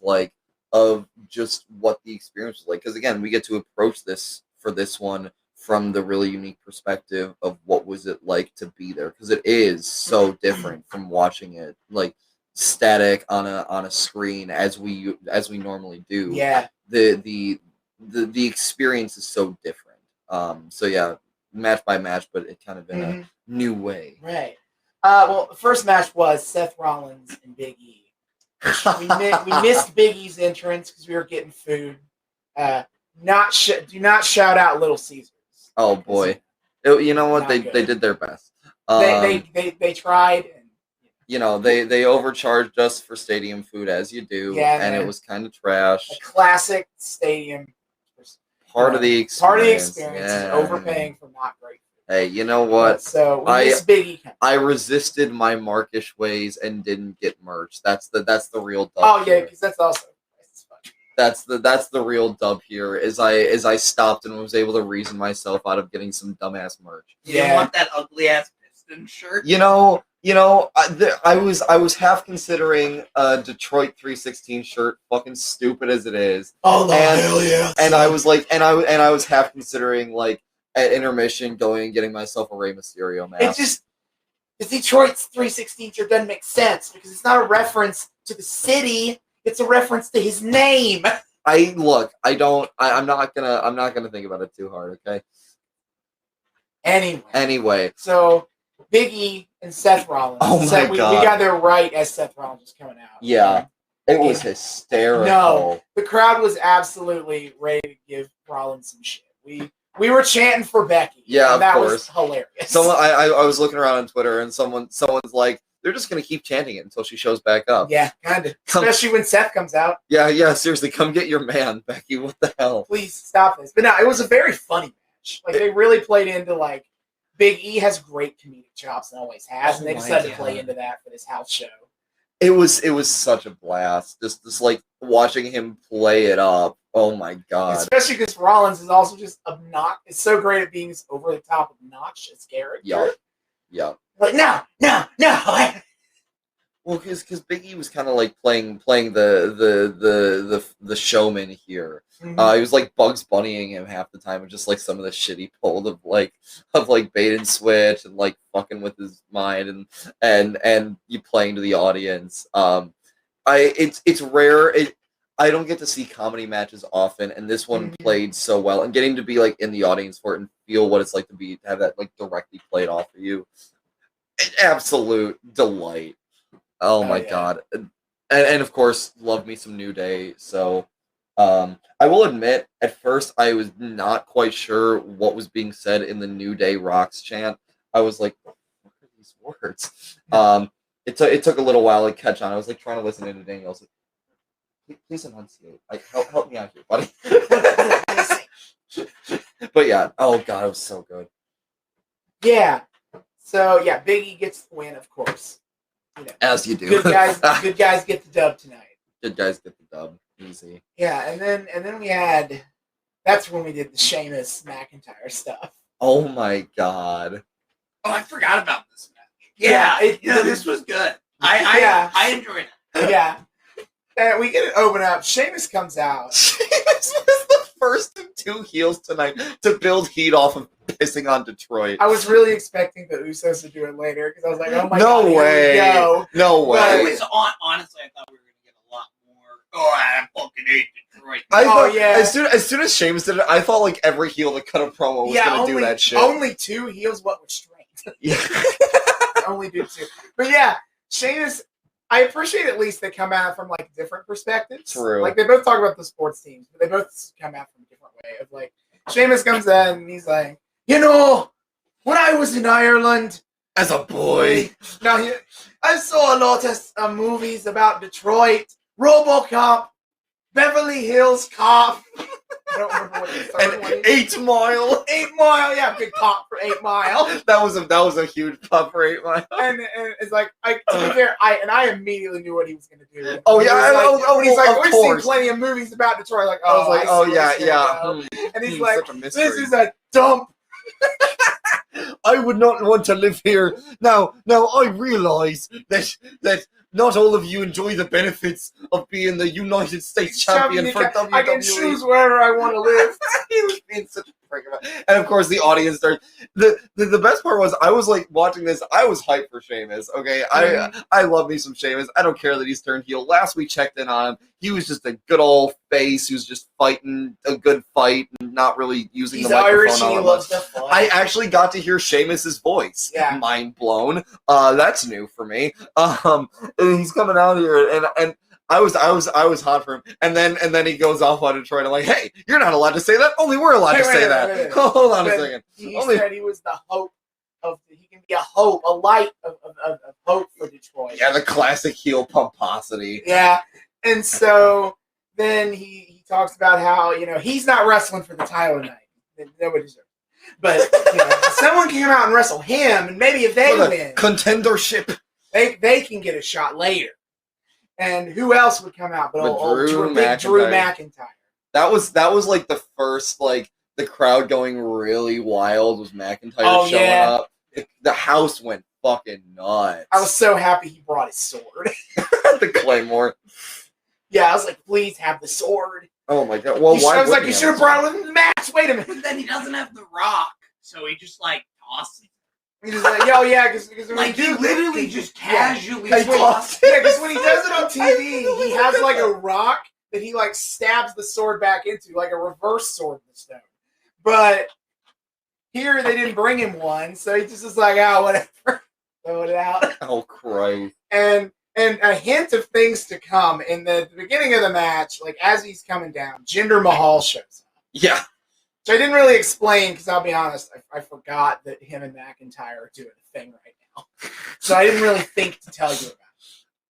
of just what the experience was like. Because again, we get to approach this for this one from the really unique perspective of what was it like to be there, because it is so different from watching it like static on a screen as we normally do. Yeah. The experience is so different. So yeah, match by match, but it kind of in a new way. Right. Well, the first match was Seth Rollins and Big E. We missed Big E's entrance because we were getting food. Do not shout out Little Caesars. Oh boy, you know what, they did their best. They tried. They overcharged us for stadium food, as you do, and it was kind of trash. A classic stadium. Part of the experience. Is overpaying for not great food. Hey, you know what? So we miss Big E. I resisted my Markish ways and didn't get merch. That's the real dub. Oh yeah, because that's also. That's the real dub here. Is I stopped and was able to reason myself out of getting some dumbass merch. You don't want that ugly ass piston shirt. I was half considering a Detroit 316 shirt, fucking stupid as it is. Oh no, hell yeah! And I was like, and I was half considering like at intermission going and getting myself a Rey Mysterio mask. The Detroit's 316 shirt doesn't make sense because it's not a reference to the city. It's a reference to his name. I'm not gonna think about it too hard, okay? Anyway. So Big E and Seth Rollins. Oh my God. We got there right as Seth Rollins was coming out. Yeah. It was hysterical. No, the crowd was absolutely ready to give Rollins some shit. We were chanting for Becky. Yeah, and that was hilarious. I was looking around on Twitter and someone's like, they're just gonna keep chanting it until she shows back up. Yeah, kind of. Especially when Seth comes out. Yeah. Seriously, come get your man, Becky. What the hell? Please stop this. But no, it was a very funny match. Like they really played into like Big E has great comedic chops and always has, and they decided to play into that for this house show. It was such a blast. Just like watching him play it up. Oh my God! Especially because Rollins is also just obnoxious. It's so great at being this over the top obnoxious character. Yeah. Like no. Well, because Big E was kind of like playing the showman here. Mhm. He was like Bugs Bunnying him half the time, and just like some of the shit he pulled of bait and switch and like fucking with his mind and you playing to the audience. It's rare. I don't get to see comedy matches often, and this one played so well. And getting to be like in the audience for it and feel what it's like to have that like directly played off of you, an absolute delight. Oh my god. And of course, love me some New Day. So I will admit, at first I was not quite sure what was being said in the New Day Rocks chant. I was like, what are these words? It took a little while to catch on. I was like trying to listen into Daniel. I was like, please enunciate. Help me out here, buddy. But yeah, oh god, it was so good. Yeah. So yeah, Big E gets the win, of course. You know, as you do. Good guys get the dub tonight. Good guys get the dub. Easy. Yeah, and then we had, that's when we did the Sheamus McIntyre stuff. Oh my god. Oh, I forgot about this match. Yeah, This was good. I enjoyed it. Yeah. And we get it open up. Sheamus comes out. Sheamus was the first of two heels tonight to build heat off of pissing on Detroit. I was really expecting the Usos to do it later because I was like, oh my no god, way. Here we go. No way. But it was honestly, I thought we were going to get a lot more. Oh, I fucking hate Detroit. Yeah. As soon as Sheamus did it, I thought like every heel that cut a promo was going to do that shit. Only two heels, what restraint. Yeah. Only do two. But yeah, Sheamus, I appreciate at least they come at it from like different perspectives. True. Like they both talk about the sports teams, but they both come at it from a different way. Of like, Sheamus comes in and he's like, you know, when I was in Ireland as a boy, I saw a lot of movies about Detroit, RoboCop, Beverly Hills Cop. I don't remember what the third one is. 8 Mile. 8 Mile, yeah, big pop for 8 Mile. That was a huge pop for 8 Mile. And it's like, to be fair, I immediately knew what he was going to do. Oh yeah, he's like, we've seen course. plenty of movies about Detroit. Like, I was like, I see yeah. go. And he's like, such a this mystery. is a dump. I would not want to live here. Now I realize that not all of you enjoy the benefits of being the United States champion for WWE. I can choose wherever I want to live. He was being such a prick about it. And of course the audience started. The best part was I was like watching this. I was hyped for Sheamus. Okay, I love me some Sheamus. I don't care that he's turned heel. Last we checked in on him, he was just a good old face who's just fighting a good fight and not really using the microphone. Irish, all he that loves much. to fight. I actually got to hear Sheamus's voice. Yeah. Mind blown. That's new for me. And he's coming out here and I was hot for him. And then he goes off on Detroit. I'm like, hey, you're not allowed to say that. Only we're allowed to say that. Wait. Hold on a second. He said he was the hope of. He can be a light of hope for Detroit. Yeah, the classic heel pomposity. Yeah, and so then he talks about how he's not wrestling for the title tonight. Nobody deserves it. But someone can come out and wrestle him, and maybe if they win, contendership, they can get a shot later. And who else would come out but Drew McIntyre? That was like the first the crowd going really wild was McIntyre showing up. The house went fucking nuts. I was so happy he brought his sword. The Claymore. Yeah, I was like, please have the sword. Oh my god. Well, why? I was like, you should have brought it in the match. Wait a minute. But then he doesn't have the Rock, so he just tosses it. He's just like, because he literally just casually tosses it. Yeah, because when he does it on TV, he has like a rock that he stabs the sword back into, like a reverse sword in the stone. But here they didn't bring him one, so he just is like, whatever, throw it out. Oh Christ! And a hint of things to come in the beginning of the match, as he's coming down, Jinder Mahal shows up. Yeah. So I didn't really explain because I'll be honest, I forgot that him and McIntyre are doing a thing right now. So I didn't really think to tell you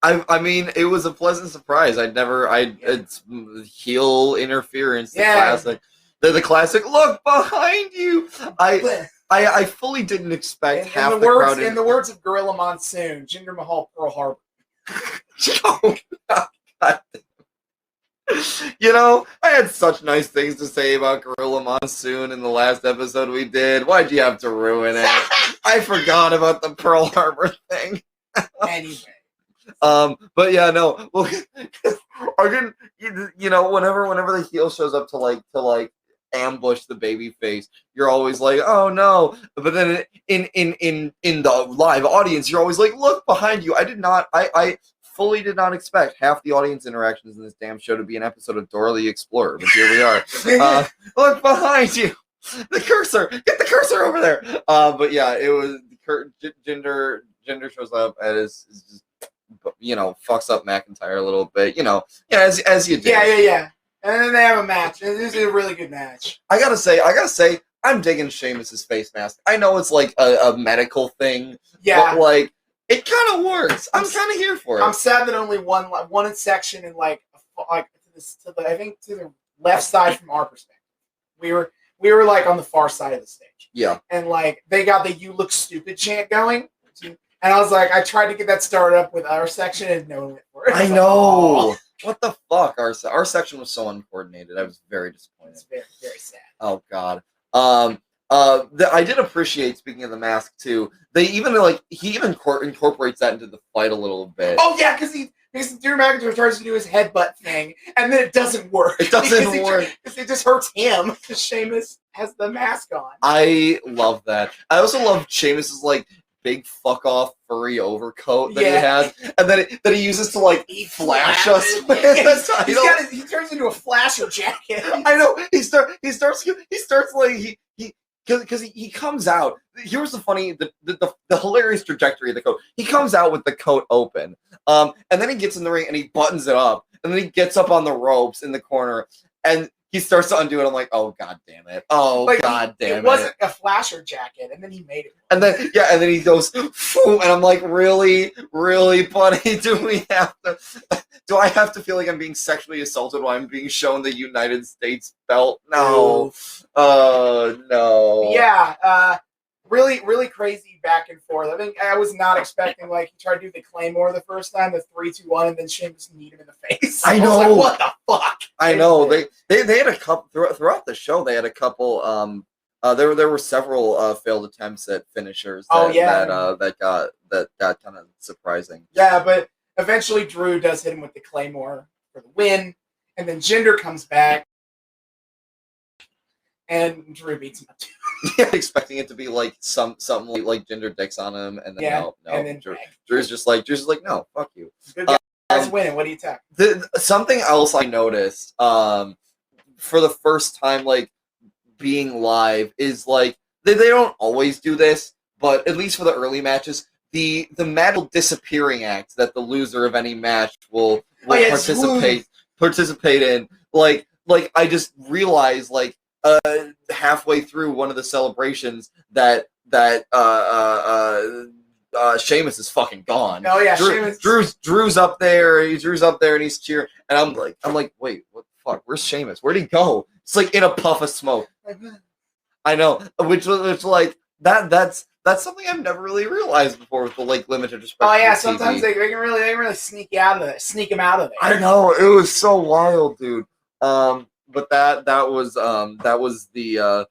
about it. I mean, it was a pleasant surprise. It's heel interference. The classic. The classic. Look behind you. I fully didn't expect half the crowd. In the words of Gorilla Monsoon, Jinder Mahal, Pearl Harbor. Oh, God. I had such nice things to say about Gorilla Monsoon in the last episode we did. Why'd you have to ruin it? I forgot about the Pearl Harbor thing. Anyway. But yeah, no. Well, I didn't. Whenever the heel shows up to ambush the baby face, you're always like, oh no. But then in the live audience, you're always like, look behind you. I fully did not expect half the audience interactions in this damn show to be an episode of Dora the Explorer, but here we are. Look behind you. The cursor. Get the cursor over there. But yeah, it was Jinder shows up and is just, fucks up McIntyre a little bit. As you do. Yeah. And then they have a match. And this is a really good match. I gotta say, I'm digging Sheamus's face mask. I know it's like a medical thing. Yeah. But it kind of works. I'm kind of here for it. I'm sad that only one section in I think to the left side from our perspective. We were like on the far side of the stage. Yeah. And they got the "You look stupid" chant going. And I was like, I tried to get that started up with our section and no one went for it. I know. What the fuck? Our section was so uncoordinated. I was very disappointed. It's very, very sad. Oh god. I did appreciate, speaking of the mask too. They even he incorporates that into the fight a little bit. Oh yeah, because Drew McIntyre tries to do his headbutt thing, and then it doesn't work. It doesn't work because it just hurts him. Because Sheamus has the mask on. I love that. I also love Sheamus's big fuck off furry overcoat that he has, and then he uses to flash us. He turns into a flasher jacket. I know. Because he comes out. Here's the hilarious trajectory of the coat. He comes out with the coat open, and then he gets in the ring and he buttons it up, and then he gets up on the ropes in the corner, and he starts to undo it. I'm like, oh god damn it! God damn it! It wasn't a flasher jacket, and then he made it. And then he goes, and I'm like, really, buddy? Do I have to feel like I'm being sexually assaulted while I'm being shown the United States belt? No. No. Yeah. Really, really crazy back and forth. I think I was not expecting he tried to do the Claymore the first time, the 3-2-1, and then Sheamus kneed him in the face. I know. I was like, what the fuck? I know. They had a couple throughout the show. They had a couple. There were several failed attempts at finishers. That got kind of surprising. Yeah, but eventually Drew does hit him with the Claymore for the win, and then Jinder comes back, and Drew beats him up too. Yeah, expecting it to be something like Jinder dicks on him, and then no. And then Drew's just like no, fuck you. Good guys winning. What do you take? Something else I noticed for the first time being live is they don't always do this, but at least for the early matches, the magical disappearing act that the loser of any match will participate in. I just realized halfway through one of the celebrations that Sheamus is fucking gone. Oh yeah, Drew's up there. Drew's up there and he's cheering. And I'm like, wait, what the fuck? Where's Sheamus? Where'd he go? It's in a puff of smoke. I know, which that's something I've never really realized before with the limited respect. Oh yeah, sometimes they can really sneak him out of there. I know, it was so wild, dude. But that was the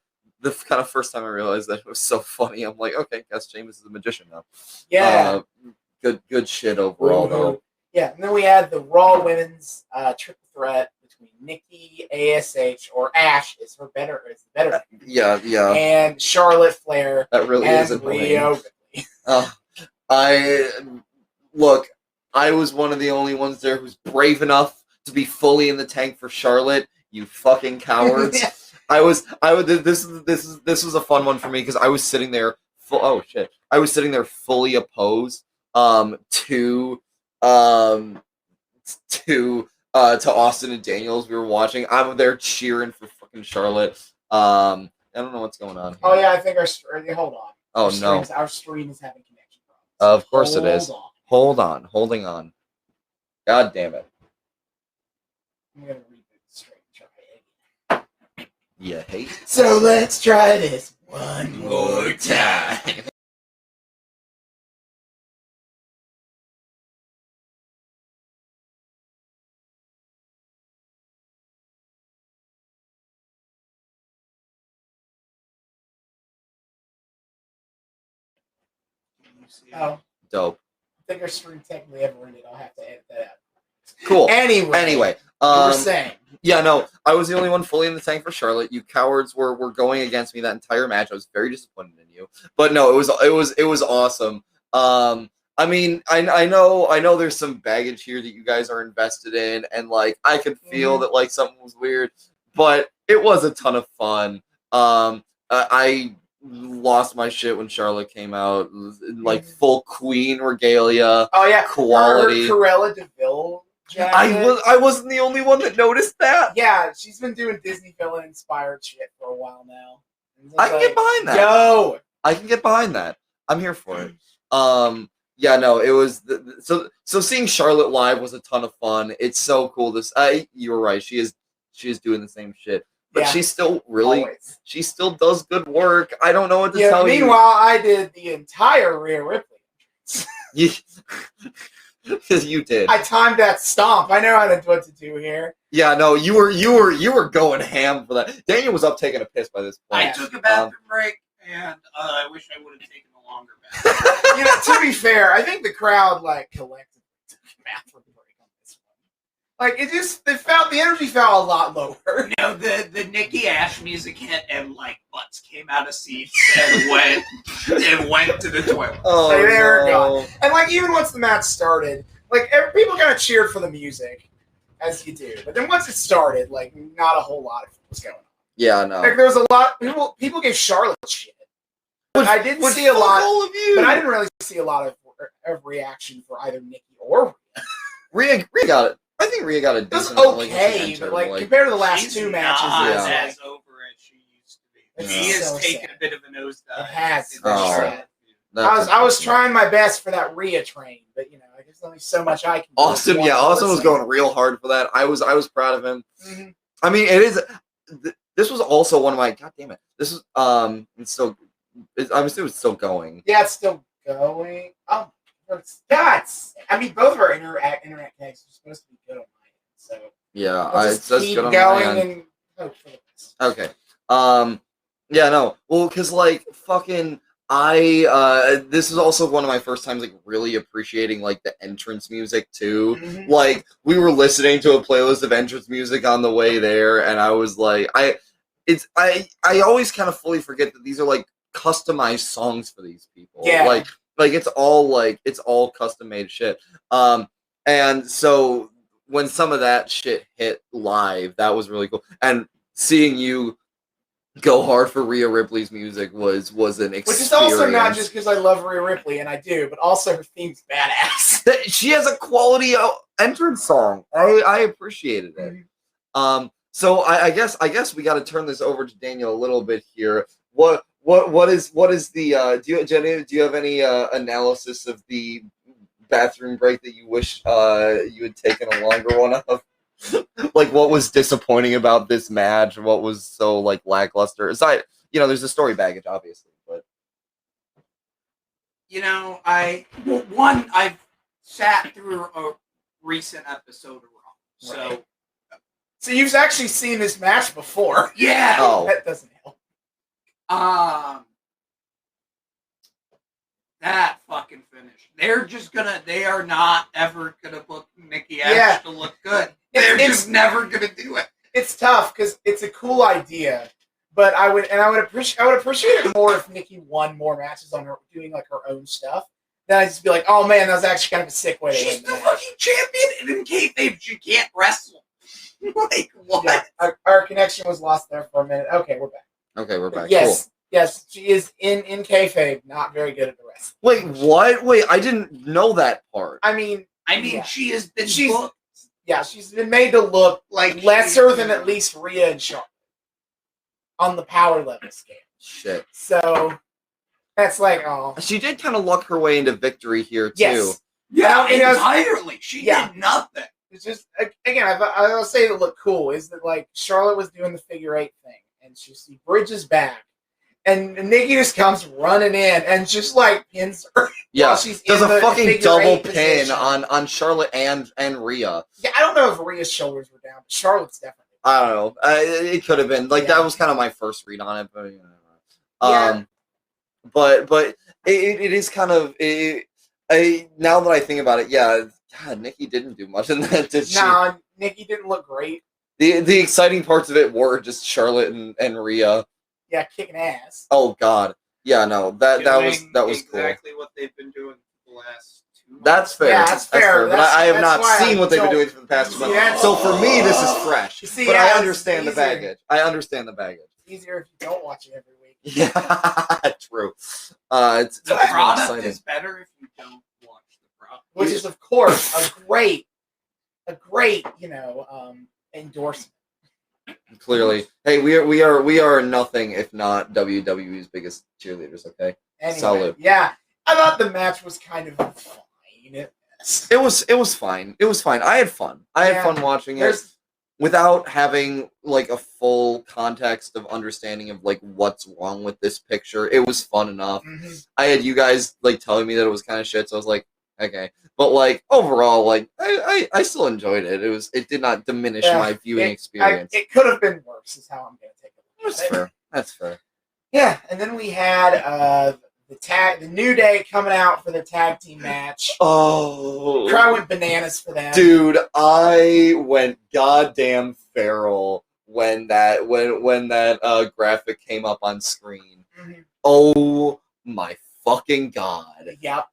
kind of first time I realized that it was so funny. I'm like, okay, guess Sheamus is a magician now. Yeah. Good shit overall though. Yeah, and then we had the Raw Women's Triple Threat between Nikki, ASH, or Ash is the better. Yeah. And Charlotte Flair. That really and is annoying. Rhea I was one of the only ones there who's brave enough to be fully in the tank for Charlotte. You fucking cowards. Yeah. This was a fun one for me because I was sitting there I was sitting there fully opposed to Austin and Daniels. We were watching. I'm there cheering for fucking Charlotte. I don't know what's going on here. Oh yeah, I think hold on. Oh no. Our stream is having connection problems. Of course it is. Holding on. God damn it. I'm gonna reboot straight and try it. You hate. So let's try this one more time. Oh. Dope. think our stream technically ever ended. I'll have to edit that out. Cool. Anyway, you were saying. Yeah, no, I was the only one fully in the tank for Charlotte. You cowards were going against me that entire match. I was very disappointed in you, but no, it was awesome. I mean, I know there's some baggage here that you guys are invested in, and like I could feel that like something was weird, but it was a ton of fun. I lost my shit when Charlotte came out, like full Queen regalia. Oh yeah, quality. Her Cruella de Vil jacket. I wasn't the only one that noticed that. Yeah, she's been doing Disney villain inspired shit for a while now. I can get behind that. Yo, I can get behind that. I'm here for it. Yeah, no, it was so seeing Charlotte live was a ton of fun. It's so cool. You were right. She is doing the same shit, but she's still she still does good work. I don't know what to tell you. Meanwhile, I did the entire Rhea Ripley. Because you did. I timed that stomp. I know what to do here. Yeah, no, you were going ham for that. Daniel was up taking a piss by this point. I took a bathroom break, and I wish I would have taken a longer bathroom. To be fair, I think the crowd like collectively took a bathroom break on this one. Like the energy felt a lot lower. No, the Nikki Ash music hit, and like butts came out of seats and went to the toilet. Oh, so they were gone. And like even once the match started, like people kind of cheered for the music, as you do. But then once it started, like not a whole lot of it was going on. Yeah, no. Like there was a lot. People gave Charlotte shit. But I didn't see a lot. But I didn't really see a lot of reaction for either Nikki or Rhea. Rhea got it. I think Rhea got a decent. It was okay, but like compared to the last two matches, not as over as she used to be. She has taken a bit of a nosedive. It has. I was trying my best for that Rhea train, but there's only so much I can do. Austin was going real hard for that. I was proud of him. Mm-hmm. I mean, it is. This was also one of my. God damn it! This is It's still. Obviously, it's still going. Yeah, it's still going. Oh, God! I mean, both of our internet connections are supposed to be good on my end, so yeah, it says good on my end. And hope for the best. Okay. Yeah, no. Well, because like fucking. This is also one of my first times like really appreciating like the entrance music too. Mm-hmm. Like we were listening to a playlist of entrance music on the way there, and I was like, I always kind of fully forget that these are like customized songs for these people. Yeah. Like it's all custom made shit. And so when some of that shit hit live, that was really cool. And seeing you go hard for Rhea Ripley's music was an experience. Which is also not just because I love Rhea Ripley, and I do, but also her theme's badass. She has a quality entrance song. I appreciated it. Mm-hmm. So I guess we got to turn this over to Daniel a little bit here. What is the do you have any analysis of the bathroom break that you wish you had taken a longer one of? Like what was disappointing about this match? What was so like lackluster? Aside, there's a story baggage, obviously, but I've sat through a recent episode of Raw, so you've actually seen this match before. Yeah, that doesn't help. That fucking finish. They are not ever gonna book Nikki Ash to look good. They're just never gonna do it. It's tough because it's a cool idea, but I would appreciate it more if Nikki won more matches on her doing like her own stuff. Then I'd just be like, oh man, that was actually kind of a sick way to win. She's the fucking champion, and in kayfabe, she can't wrestle. Like what? Yeah, our connection was lost there for a minute. Okay, we're back. Yes. Cool. Yes, she is in kayfabe, not very good at the wrestling. Wait, what? Wait, I didn't know that part. I mean, she has been booked. Yeah, she's been made to look like lesser than at least Rhea and Charlotte on the power level scale. Shit. So that's like, oh. She did kind of luck her way into victory here too. Yes. Yeah, entirely. She did nothing. It's just again, I'll say it looked cool is that like Charlotte was doing the figure 8 thing, and she bridges back. And Nikki just comes running in and just like pins her. Yeah, she's does a fucking double pin position. on Charlotte and Rhea. Yeah, I don't know if Rhea's shoulders were down, but Charlotte's definitely. I don't know. It could have been like that was kind of my first read on it, but but it is kind of Now that I think about it, yeah, God, Nikki didn't do much in that, did she? No, Nikki didn't look great. The exciting parts of it were just Charlotte and Rhea. Yeah, kicking ass. Oh God, yeah, no, that was cool. Exactly what they've been doing for the last 2 months. That's fair. Yeah, that's fair. But I have not why seen what they've been doing for the past 2 months. Yeah, So for me, this is fresh. See, but yeah, I it's understand the easier. baggage. I understand the baggage. It's easier if you don't watch it every week. Yeah, true. It's The been product exciting. is better if you don't watch the product. Which is, of course, a great, endorsement. Clearly, hey, we are nothing if not WWE's biggest cheerleaders. Okay, Anyway, Salute. yeah, I thought the match was kind of fine. it was fine. It was fine. I had fun. I had fun watching it without having like a full context of understanding of like what's wrong with this picture. It was fun enough. Mm-hmm. I had you guys like telling me that it was kind of shit, so I was like, okay. But like overall, like I still enjoyed it. It did not diminish my viewing experience. It could have been worse, is how I'm going to take it. That's fair. That's fair. Yeah, and then we had the New Day coming out for the tag team match. Oh, Crowd went bananas for that. dude, I went goddamn feral when that graphic came up on screen. Mm-hmm. Oh my fucking god! Yep.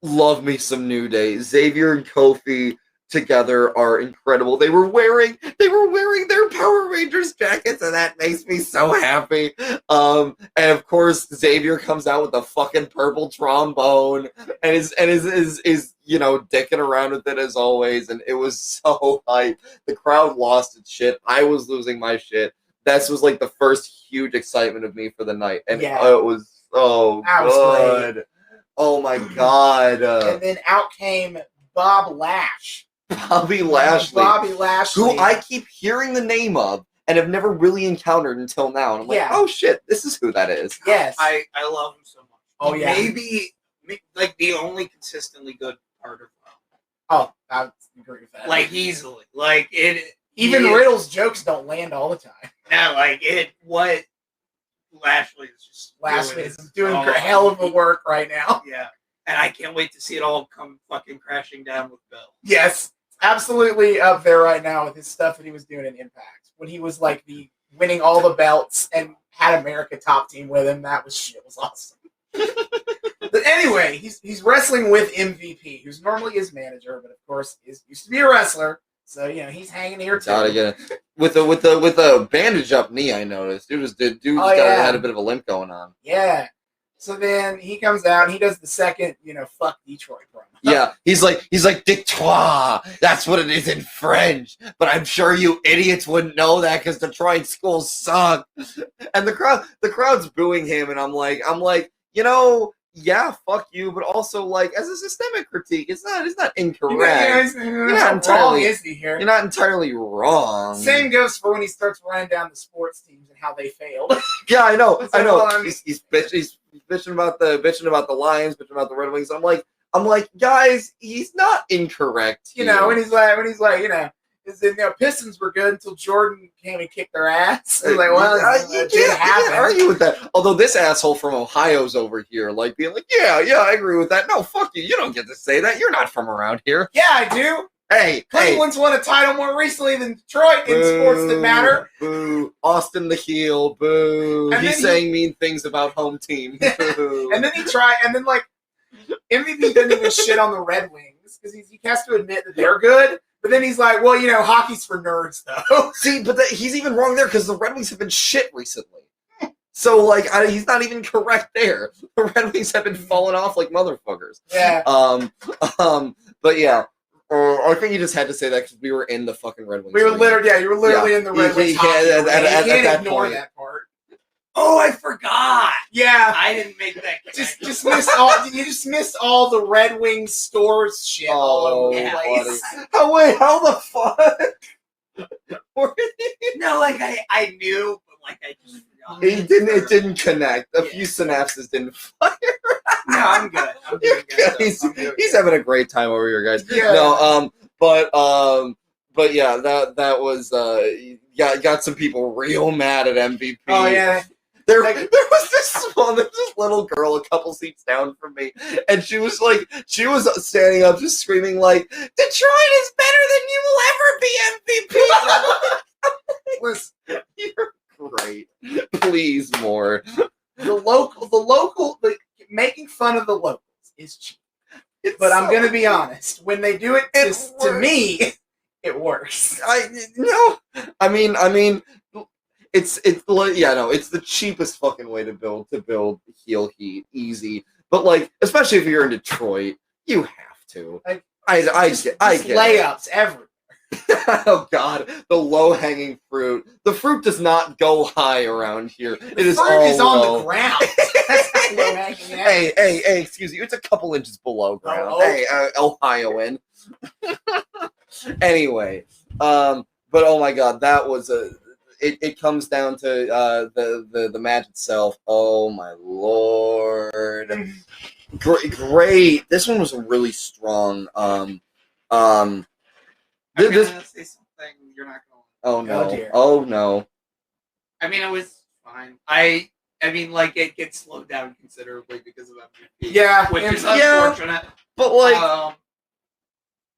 Love me some New Day. Xavier and Kofi together are incredible. They were wearing their Power Rangers jackets, and that makes me so happy. And of course Xavier comes out with a fucking purple trombone and is dicking around with it as always, and it was so hype. The crowd lost its shit. I was losing my shit. This was like the first huge excitement of me for the night, and it was so good. Oh my god. And then out came Bobby Lashley. Bobby Lashley, who I keep hearing the name of and have never really encountered until now. And I'm like, oh shit, this is who that is. Yes. I love him so much. Oh yeah. Maybe like the only consistently good part of Raw. Oh, I agree with that. Like easily. Like it even Riddle's jokes don't land all the time. Yeah, like what Lashley is just doing a hell of a work right now. Yeah. And I can't wait to see it all come fucking crashing down with Bill. Yes. Absolutely up there right now with his stuff that he was doing in Impact. When he was like winning all the belts and had America top team with him, that was awesome. But anyway, he's wrestling with MVP, who's normally his manager, but of course used to be a wrestler. So he's hanging here too. Gotta get it. With the bandage up knee. I noticed dude had a bit of a limp going on. Yeah. So then he comes out and he does the second fuck Detroit promo. Yeah, he's like Detroit. That's what it is in French. But I'm sure you idiots wouldn't know that because Detroit schools suck. And the crowd's booing him, and I'm like, yeah, fuck you, but also like as a systemic critique, it's not incorrect. You're not entirely wrong. Same goes for when he starts running down the sports teams and how they failed. Yeah, I know. He's bitching about the Lions, bitching about the Red Wings. I'm like, guys, he's not incorrect. When he's like, Pistons were good until Jordan came and kicked their ass. Like, you can't argue with that. Although this asshole from Ohio's over here, like being like, yeah, I agree with that. No, fuck you. You don't get to say that. You're not from around here. Yeah, I do. Hey, Cleveland's won a title more recently than Detroit in sports that matter. Boo. Austin the heel. Boo. And he's saying mean things about home team. Boo. And then MVP doesn't even shit on the Red Wings because he has to admit that they're good. But then he's like, well, hockey's for nerds, though. See, but he's even wrong there because the Red Wings have been shit recently. So, like, he's not even correct there. The Red Wings have been falling off like motherfuckers. Yeah. But yeah, I think you just had to say that because we were in the fucking Red Wings. You were literally in the Red Wings. You can't ignore point. that part. Oh, I forgot. Yeah, I didn't make that connection. Just missed all. You just missed all the Red Wings stores shit all over the place. Oh wait, how the fuck? No, like I knew, but like I just forgot. It didn't connect. A few synapses didn't fire. No, I'm good. I'm doing good. He's having a great time over here, guys. Yeah. No, but yeah, that was got some people real mad at MVP. Oh yeah. There was this little girl a couple seats down from me, and she was standing up just screaming like, Detroit is better than you will ever be MVP. Listen, You're great. Please more. the local, making fun of the locals is cheap. But I'm gonna be honest, when they do it to me, it works. I mean, it's the cheapest fucking way to build heel heat, easy. But like, especially if you're in Detroit, you have to. I get layups everywhere. Oh God, the low-hanging fruit. The fruit does not go high around here. The fruit is on the ground. That's not low-hanging. Hey, excuse you. It's a couple inches below ground. Hey, Ohioan. Anyway, but oh my God, that was it comes down to the match itself. Oh my Lord. Great. This one was really strong. I'm gonna say something you're not going. Oh no! Oh, dear. Oh no! I mean, it was fine. I mean, like it gets slowed down considerably because of MVP. Yeah, which is yeah, unfortunate. But like,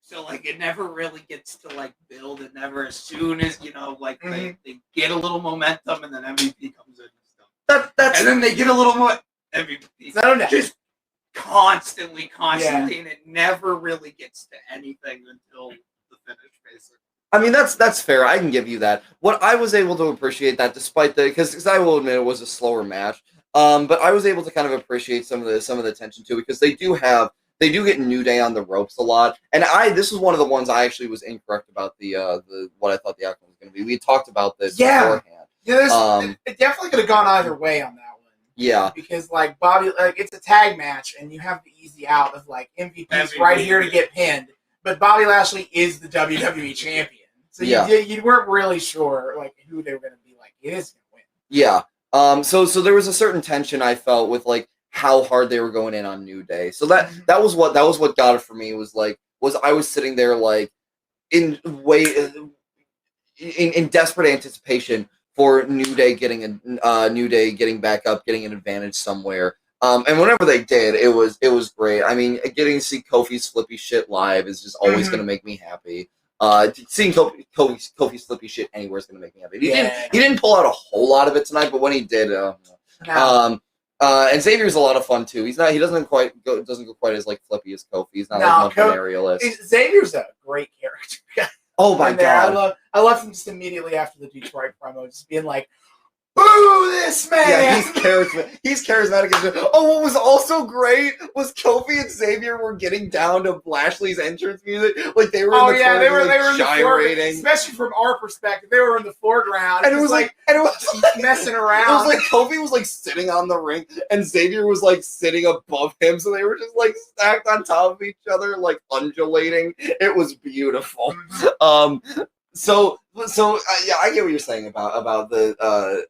so like it never really gets to like build. It never, as soon as like they get a little momentum, and then MVP comes in and stuff. And then they get a little more MVP. Just constantly, and it never really gets to anything until the finish, basically. I mean, that's fair. I can give you that. What I was able to appreciate that, despite because I will admit it was a slower match, but I was able to kind of appreciate some of the tension too, because they do get New Day on the ropes a lot, and this was one of the ones I actually was incorrect about the what I thought the outcome was going to be. We had talked about this beforehand. Yeah, it definitely could have gone either way on that one. Yeah, because like Bobby, like it's a tag match, and you have the easy out of like MVP's right here to get pinned, but Bobby Lashley is the WWE champion, so you weren't really sure like who they were going to be. Like, it is going to win. Yeah. So there was a certain tension I felt with like how hard they were going in on New Day. So that was what got it for me, was I was sitting there like in desperate anticipation for New Day getting back up, getting an advantage somewhere. And whenever they did, it was great. I mean, getting to see Kofi's flippy shit live is just always going to make me happy. Seeing Kofi's flippy shit anywhere is going to make me happy. He didn't pull out a whole lot of it tonight, but when he did, and Xavier's a lot of fun too. He doesn't go quite as like flippy as Kofi. He's not like much of an aerialist. Xavier's a great character. Oh my God! I love him just immediately after the Detroit promo, just being like, "Boo this man!" Yeah, he's charismatic. Oh, what was also great was Kofi and Xavier were getting down to Lashley's entrance music, like they were. They were in gyrating. Especially from our perspective, they were in the foreground, and it was like messing around. It was like Kofi was like sitting on the ring, and Xavier was like sitting above him, so they were just like stacked on top of each other, like undulating. It was beautiful. So I get what you're saying about the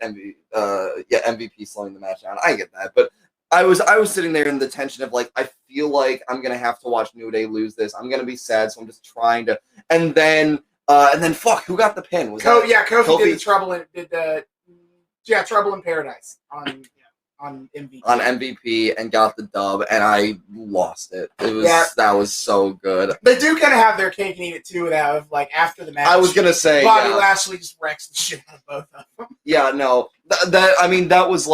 MVP slowing the match down. I get that, but I was sitting there in the tension of like, I feel like I'm gonna have to watch New Day lose this. I'm gonna be sad, so I'm just trying to. And then fuck, who got the pin? Was Kofi did the Trouble in Paradise on MVP. On MVP and got the dub, and I lost it. That was so good. They do kind of have their cake and eat it too. Of like after the match, I was gonna say Bobby Lashley just wrecks the shit out of both of them. Yeah, no, that was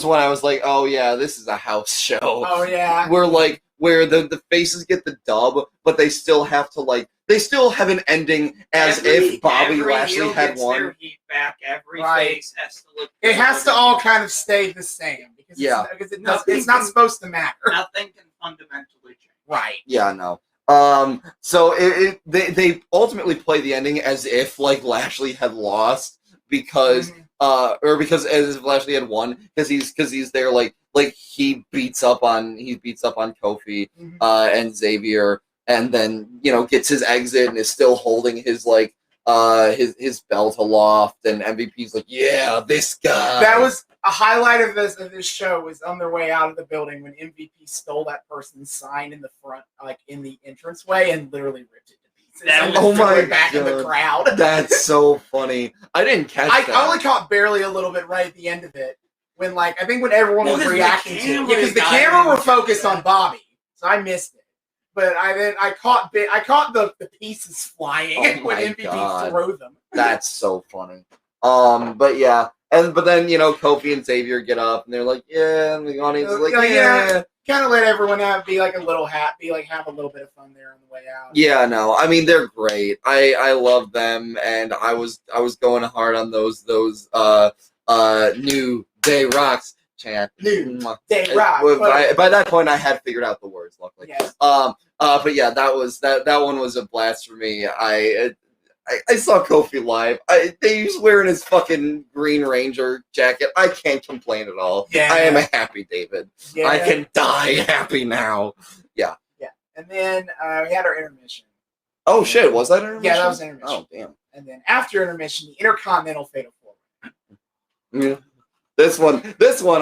when I was like, oh yeah, this is a house show. Oh yeah, where the faces get the dub, but they still have an ending as if Bobby Lashley had won. Their heat back. Every face has to look. It has to all kind of stay the same because it's not supposed to matter. Nothing can fundamentally change. Right. Yeah. No. So they ultimately play the ending as if like Lashley had lost because as if Lashley had won because he's there like he beats up on Kofi and Xavier. And then, gets his exit and is still holding his his belt aloft. And MVP's like, yeah, this guy. That was a highlight of this show, was on their way out of the building when MVP stole that person's sign in the front, like in the entranceway, and literally ripped it to pieces. Oh my back in the crowd. That's so funny. I didn't catch that. I only caught barely a little bit right at the end of it. when like I think when everyone was reacting to it, because the camera camera were focused on Bobby, so I missed it. But I caught the pieces flying when MVP threw them. That's so funny. But yeah, but then Kofi and Xavier get up and they're like, yeah, and the audience is like, yeah. Kind of let everyone be like a little happy, like have a little bit of fun there on the way out. Yeah, no, I mean they're great. I love them, and I was going hard on those New Day Rocks chant. New Day Rock. By that point, I had figured out the words. Luckily, yes. But yeah, that one was a blast for me. I saw Kofi live. He's wearing his fucking Green Ranger jacket. I can't complain at all. Yeah. I am a happy David. Yeah. I can die happy now. Yeah. Yeah. And then we had our intermission. Oh shit, was that intermission? Yeah, that was intermission. Oh damn. And then after intermission, the Intercontinental Fatal 4. Yeah. This one,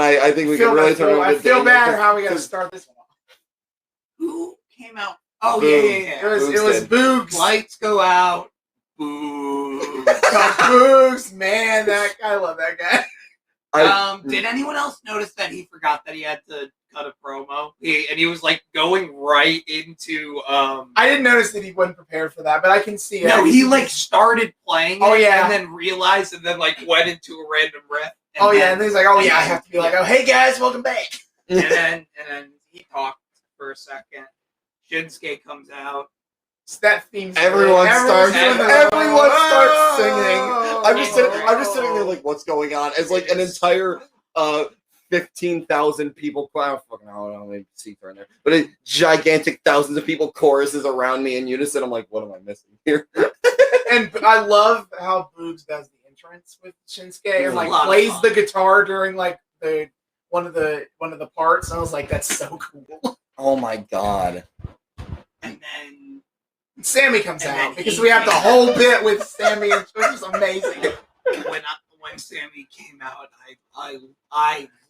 I think we can really turn over. I feel bad how we got to start this one off. Who came out? Oh Boom. yeah. It was Boogs. Lights go out. Boogs. Boogs, man, I love that guy. Did anyone else notice that he forgot that he had to cut a promo? He was like going right into. I didn't notice that he wasn't prepared for that, but I can see it. No, he like started playing. Oh yeah, and then realized, and then like went into a random riff. And then he's like, oh yeah, I have to be like, oh hey guys, welcome back. and then he talked for a second. Shinsuke comes out. So that theme. Everyone starts singing. Oh, I'm just sitting there like, what's going on? It's like an entire 15,000 people. I don't fucking know how many seats are in there, but gigantic thousands of people choruses around me in unison. I'm like, what am I missing here? And I love how Boogs does the entrance with Shinsuke and like plays the guitar during like the one of the parts. And I was like, that's so cool. Oh my god. And then Sammy comes out because we have the whole bit with Sammy, which is amazing. When Sammy came out, I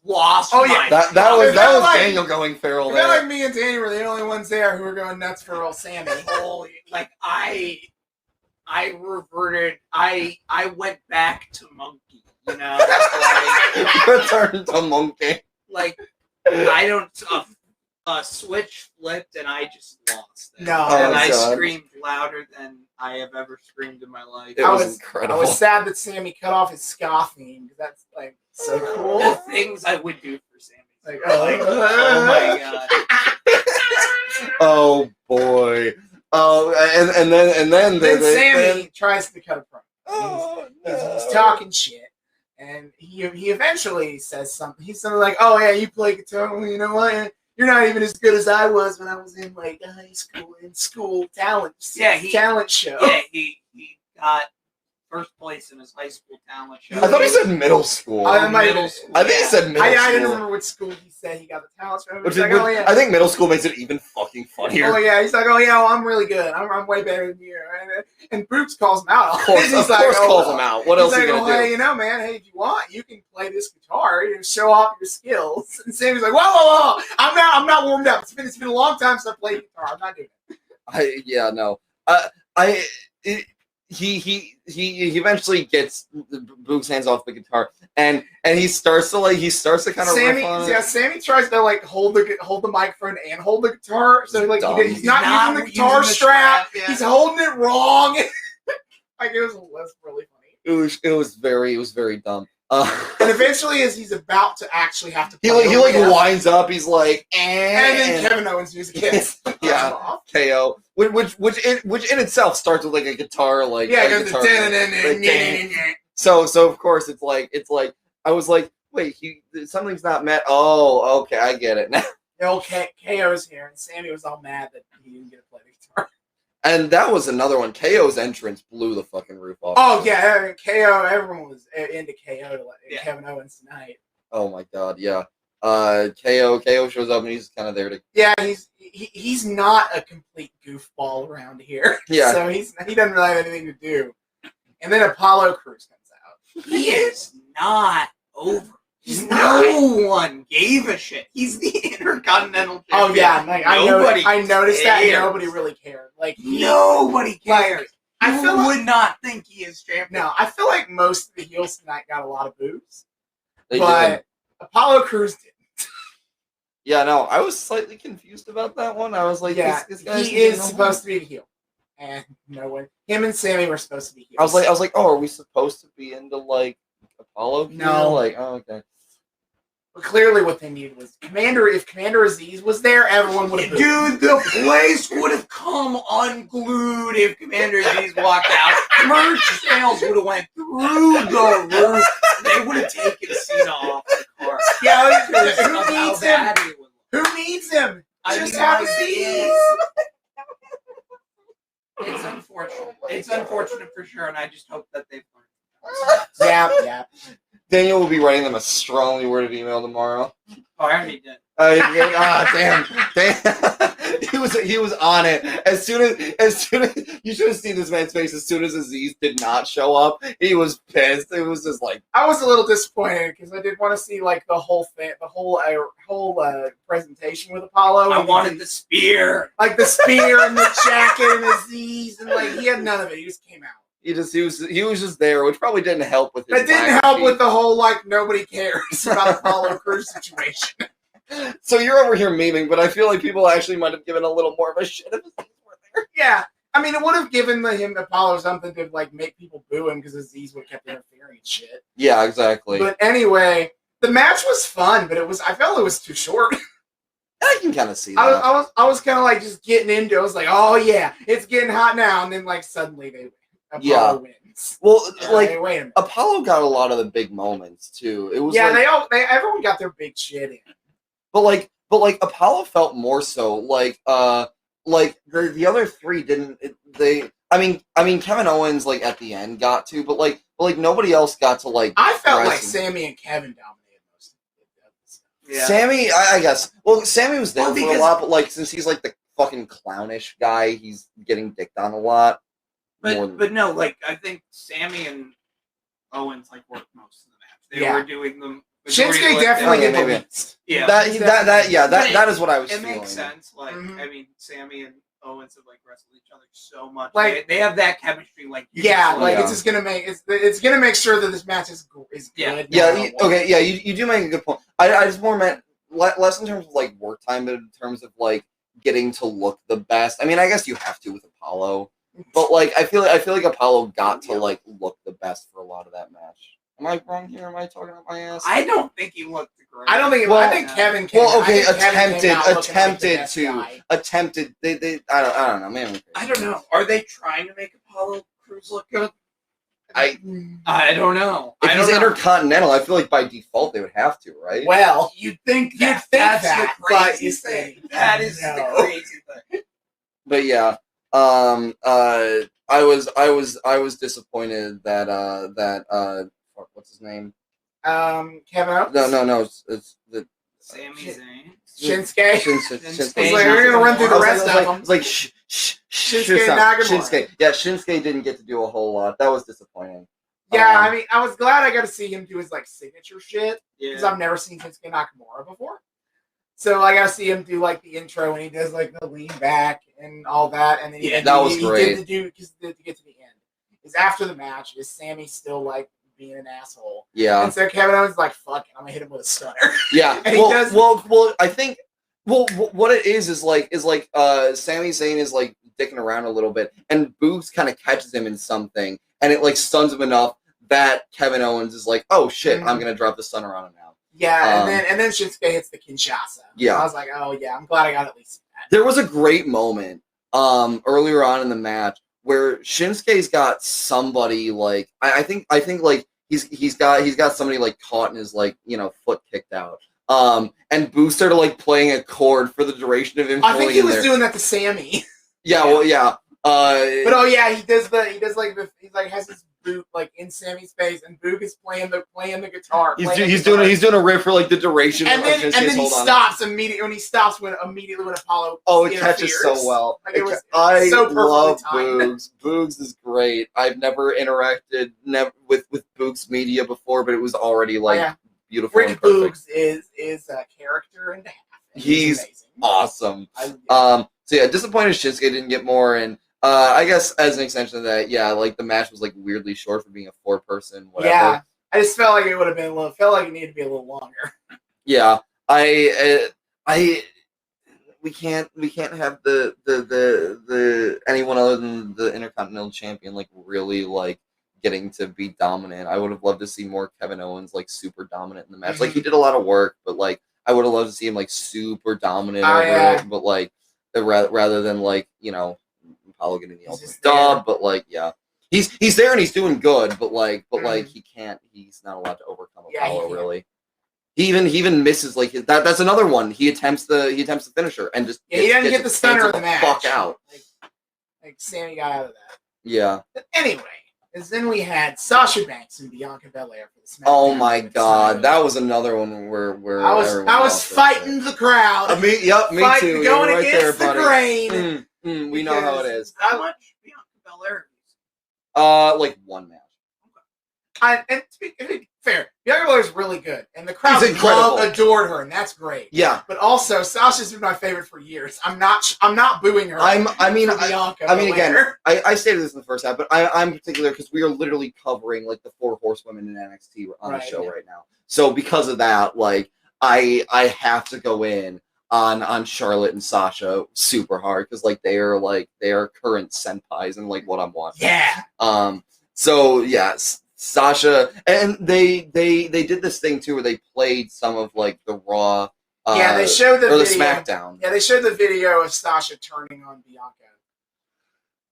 lost. Oh yeah, that was like, Daniel going feral there. Like me and Danny were the only ones there who were going nuts for old Sammy. Like I reverted. I went back to monkey. Like, return to monkey. Like I don't. Switch flipped and I just lost it. No, and I screamed louder than I have ever screamed in my life. It was incredible. I was sad that Sammy cut off his ska theme because that's like so cool. The things I would do for Sammy. Like, oh my god. Oh boy. Oh, and then Sammy tries to cut a promo. He's talking shit. And he eventually says something. He's something like, "Oh yeah, you play guitar. Well, you know what? You're not even as good as I was when I was in like high school talent show." Yeah, he got first place in his high school talent show. I thought he said middle school. I think he said middle school. I didn't remember which school he said he got the talent show. I think middle school makes it even fucking funnier. Oh yeah, he's like, "Oh yeah, well, I'm really good. I'm way better than you." And Boogs calls him out. Of course, calls him out. What else are you gonna do? Hey, man, hey, if you want, you can play this guitar and show off your skills. And Sammy's like, whoa, I'm not warmed up. It's been a long time since I played guitar. I'm not doing it. He eventually gets Boog's hands off the guitar, and he starts to kind of riff on it. Yeah, Sammy tries to like hold the microphone and hold the guitar, so like he's not using the guitar strap. Yeah. He's holding it wrong. Like it was really funny. It was very dumb. And eventually, as he's about to actually have to play, he winds up. He's like, and then Kevin Owens music hits. Yeah, KO. Which in itself starts with like a guitar, like So of course it's like I was like, wait, something's not met. Oh, okay, I get it now. Okay, KO's here, and Sammy was all mad that he didn't get to play the guitar. And that was another one. KO's entrance blew the fucking roof off. Oh yeah, KO. Everyone was into KO to Kevin Owens tonight. Oh my god, yeah. KO shows up and he's kind of there to. Yeah, he's not a complete goofball around here. Yeah. So he doesn't really have anything to do. And then Apollo Crews comes out. He is not over. No one gave a shit. He's the Intercontinental Champion. Oh yeah, like, I noticed that nobody really cared. Like nobody cares. Like, I would not think he is champion. No, I feel like most of the heels tonight got a lot of boos. They but did. Apollo Crews didn't. Yeah, no, I was slightly confused about that one. I was like, Yeah, this guy's he is supposed to be the heel. And no one. Him and Sammy were supposed to be heels. I was like, oh, are we supposed to be into like Apollo? No. Like, oh, okay. But clearly, what they needed was Commander. If Commander Aziz was there, everyone would have. Dude, the place would have come unglued if Commander Aziz walked out. Merch sales would have went through the roof. They would have taken Cena off the car. Yeah, Who needs him? Who needs him? Just mean, have like, Aziz. It's unfortunate. It's unfortunate for sure, and I just hope that they've learned. Yeah. Daniel will be writing them a strongly worded email tomorrow. Oh, I already did. Damn. He was on it. As soon as you should have seen this man's face as soon as Aziz did not show up. He was pissed. It was just like I was a little disappointed because I did want to see like the whole thing, the whole presentation with Apollo. I wanted the spear, like the spear and the jacket and Aziz, and like he had none of it. He just came out. he was just there, which probably didn't help with his. That didn't help with the whole like nobody cares about Apollo Crews situation. So you're over here memeing, but I feel like people actually might have given a little more of a shit if Aziz were there. Yeah, I mean, it would have given him Apollo something to like make people boo him because Aziz would have kept interfering and shit. Yeah, exactly. But anyway, the match was fun, but I felt it was too short. I can kind of see that. I was kind of like just getting into it. I was like, oh yeah, it's getting hot now, and then like suddenly Apollo wins. Well, like wait a minute. Apollo got a lot of the big moments too. It was everyone got their big shit in. But like Apollo felt more so like the other three didn't. I mean Kevin Owens like at the end got to, but like nobody else got to like. I felt like Sammy and Kevin dominated most of the stuff. Yeah. Sammy, I guess. Well, Sammy was there for a lot, but like since he's like the fucking clownish guy, he's getting dicked on a lot. But no, like I think Sammy and Owens like worked most of the match. They were doing them. Shinsuke definitely did the least. Yeah, that is what I was feeling. It makes sense. Like I mean, Sammy and Owens have like wrestled each other so much. Like they have that chemistry. Like it's just gonna make it's gonna make sure that this match is good. You do make a good point. I just more meant less in terms of like work time, but in terms of like getting to look the best. I mean, I guess you have to with Apollo, but like I feel like Apollo got to like look the best for a lot of that match. Am I wrong here? Am I talking about my ass? I don't think he looked great. I don't think. I think Kevin. Attempted. They. I don't know, man. I don't know. Are they trying to make Apollo Crews look good? I don't know. If he's intercontinental, I feel like by default they would have to, right? Well, you'd think that's the crazy thing. That is the crazy thing. But yeah. I was disappointed that what's his name? Kevin Owens? No. It's the Sami Zayn. Shinsuke. Shinsuke. We're gonna run through the rest of them. It's like Shinsuke Nakamura. Shinsuke didn't get to do a whole lot. That was disappointing. Yeah, I mean, I was glad I got to see him do his like signature shit because Yeah. I've never seen Shinsuke Nakamura before. So I got to see him do like the intro when he does like the lean back and all that, and then that was great. He did to get to the end. Is after the match is Sammy still like being an asshole? Yeah. And so Kevin Owens is like, "Fuck it, I'm gonna hit him with a stunner." Yeah. And well, I think what it is like Sami Zayn is like dicking around a little bit, and Boogs kind of catches him in something, and it like stuns him enough that Kevin Owens is like, "Oh shit, I'm gonna drop the stunner on him now." Yeah, and then Shinsuke hits the Kinshasa. Yeah. I was like, "Oh yeah, I'm glad I got at least that." There was a great moment earlier on in the match where Shinsuke's got somebody like I think like he's got somebody like caught in his like foot kicked out. And Boo started like playing a chord for the duration of him. I think he was doing that to Sammy. Yeah, well, yeah. But oh yeah, he does has his boot like in Sammy's face, and Boog is playing the guitar. He's doing a riff for like the duration. And then he stops immediately when Apollo. Oh, it catches so well. Like I so love timed. Boogs. Boogs is great. I've never interacted with Boogs media before, but it was already like beautiful. Rick Boogs is a character and a half. He's amazing. Awesome. So yeah, disappointed Shinsuke didn't get more, and I guess as an extension of that, yeah, like the match was like weirdly short for being a 4-person, whatever. I just felt like it would have been felt like it needed to be a little longer. Yeah, we can't have the anyone other than the Intercontinental Champion like really like getting to be dominant. I would have loved to see more Kevin Owens like super dominant in the match. Mm-hmm. Like he did a lot of work, but like I would have loved to see him like super dominant over it. But like rather than like Apollo getting the ultimate dub, but like he's there and he's doing good, but like he's not allowed to overcome Apollo really. He even misses like that's another one. He attempts the finisher and just he didn't get the stunner of the match. Fuck out. Like Sammy got out of that. Yeah. But anyway, because then we had Sasha Banks and Bianca Belair for the SmackDown. Oh my God, that was another one where I was fighting the crowd. Me too. Going right against there, the grain. We know how it is. How much Bianca Belair? Like one match. And to be fair, Bianca Belair's really good, and the crowd adored her, and that's great. Yeah, but also Sasha's been my favorite for years. I'm not booing her. Bianca. Again, I stated this in the first half, but I'm particular because we are literally covering like the 4 horsewomen in NXT on the show right now. So because of that, like I have to go in on Charlotte and Sasha super hard because like they are current senpais and like what I'm watching. Yeah. So yes. Sasha and they did this thing too where they played some of like the Raw they showed the SmackDown. Yeah, they showed the video of Sasha turning on Bianca.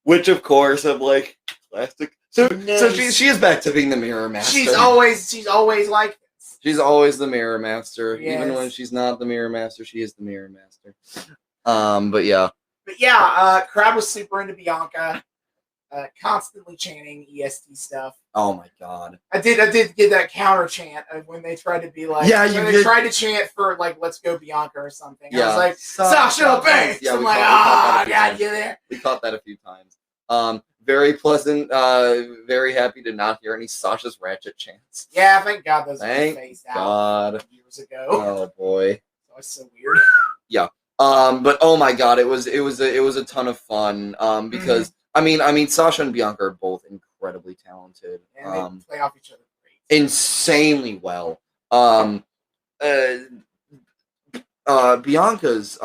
Which of course I'm like classic. So she is back to being the Mirror Master. She's always like this. She's always the Mirror Master. Yes. Even when she's not the Mirror Master, she is the Mirror Master. But yeah. Crowd was super into Bianca. Constantly chanting EST stuff. Oh my God! I did get that counter chant of when they tried to be like, they tried to chant for like "Let's go Bianca" or something. Yeah. I was like, Sasha Banks. Yeah, I'm like, God, you there? We caught that a few times. Very pleasant. Very happy to not hear any Sasha's Ratchet chants. Yeah, thank God those were phased out years ago. Oh boy, that was so weird. Yeah. But oh my God, it was a ton of fun. Because. I mean, Sasha and Bianca are both incredibly talented. And they play off each other great. Insanely well. Bianca's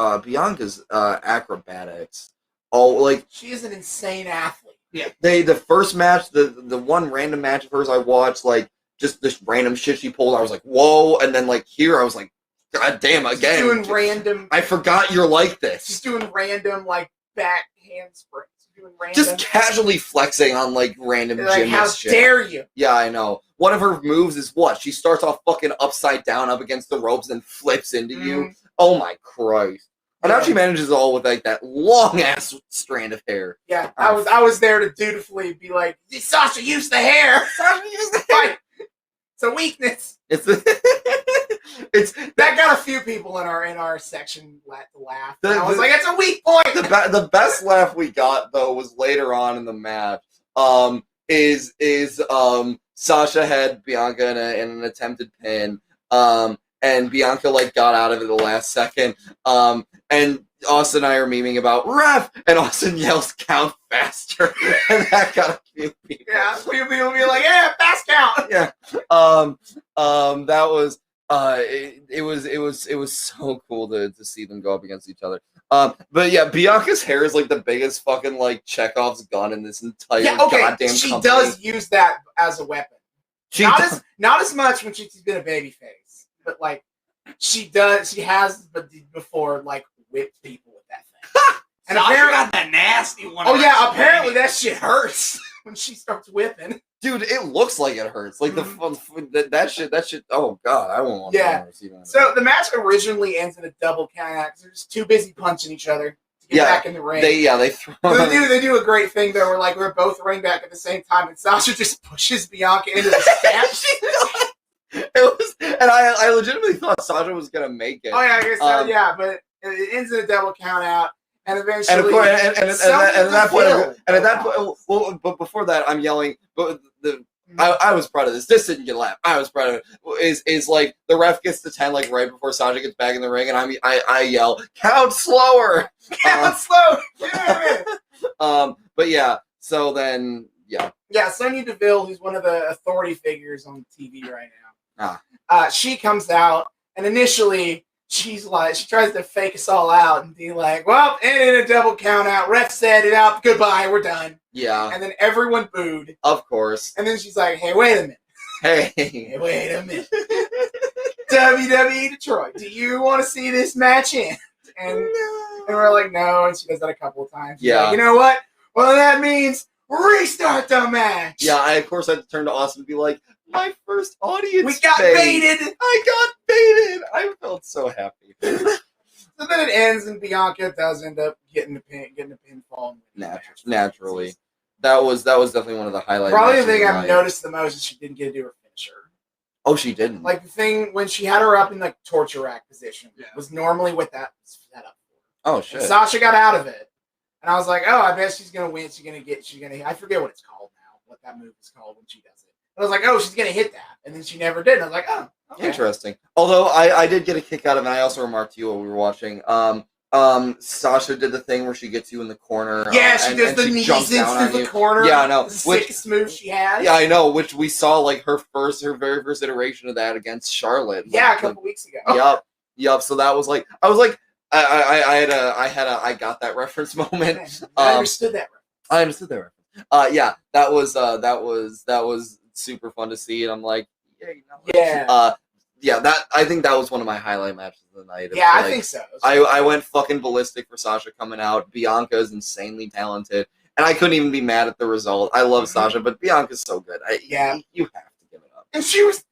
acrobatics. Oh, like she is an insane athlete. Yeah. The first match, the one random match of hers I watched, like just this random shit she pulled. I was like, whoa, and then like here I was like, God damn, again. She's doing random. I forgot you're like this. She's doing random like back handsprings. Just casually flexing on like random gymnast shit. How dare you? Yeah, I know. One of her moves is what? She starts off fucking upside down up against the ropes and flips into you. Oh my Christ. And now she manages it all with like that long ass strand of hair. Yeah, I was there to dutifully be like, Sasha, use the hair. Sasha, use the hair. It's a weakness. That got a few people in our section to laugh. I was like, it's a weak point. The best laugh we got though was later on in the match. Is Sasha had Bianca in an attempted pin. And Bianca like got out of it the last second. And Austin and I are memeing about ref, and Austin yells count faster, and that got a few people. Yeah, a few people be like, yeah, fast count. Yeah. That was it was so cool to see them go up against each other. But yeah, Bianca's hair is like the biggest fucking like Chekhov's gun in this entire goddamn she company. Does use that as a weapon. Not as much when she's been a babyface, but like she has before like whipped people with that thing. And apparently got that nasty one. Oh yeah, apparently that shit hurts when she starts whipping. Dude, it looks like it hurts. Like that shit. Oh God, I won't want to see that. So the match originally ends in a double count out because they're just too busy punching each other to get back in the ring. They throw. They do a great thing though, where like we're both running back at the same time, and Sasha just pushes Bianca into the steps. It was, and I legitimately thought Sasha was gonna make it. Oh yeah, I guess so. Yeah, but it ends in a double count out. And eventually, and of course, at that point, well, but before that, I'm yelling. But I was proud of this. This didn't get a laugh. I was proud of it. Is like the ref gets to 10 like right before Sasha gets back in the ring, and I yell, count slower, count slower. But yeah, so then Yeah, Sonya Deville, who's one of the authority figures on TV right now. She comes out, and initially she's like, she tries to fake us all out and be like, well, and in a double count out, ref said it out, goodbye, we're done. Yeah. And then everyone booed. Of course. And then she's like, hey, wait a minute. Hey, wait a minute. WWE Detroit, do you want to see this match end? And we're like, no. And she does that a couple of times. She's like, you know what? Well, that means restart the match. Yeah, I of course had to turn to Austin and be like, my first audience. We got baited. I got baited. I felt so happy. So then it ends, and Bianca does end up getting the pinfall. Naturally. That was definitely one of the highlights. Probably the thing I've noticed the most is she didn't get to do her finisher. Oh, she didn't. Like the thing when she had her up in the torture rack position was normally what that was set up for. Oh shit. And Sasha got out of it, and I was like, oh, I bet she's gonna win. I forget what it's called now. What that move is called when she does it. I was like, oh, she's gonna hit that, and then she never did. And I was like, oh, okay. Interesting. Although I did get a kick out of it. And I also remarked to you while we were watching. Sasha did the thing where she gets you in the corner. Yeah, she does the knees into the corner. Yeah, I know. The sickest move she has. Yeah, I know. Which we saw like her very first iteration of that against Charlotte. Yeah, a couple weeks ago. Yep. So that was like, I was like, I got that reference moment. I understood that reference. I understood that reference. Yeah, that was super fun to see, and I'm like, I think that was one of my highlight matches of the night. Yeah, I think so. I went fucking ballistic for Sasha coming out. Bianca is insanely talented, and I couldn't even be mad at the result. I love Sasha, but Bianca's so good. You have to give it up. And she was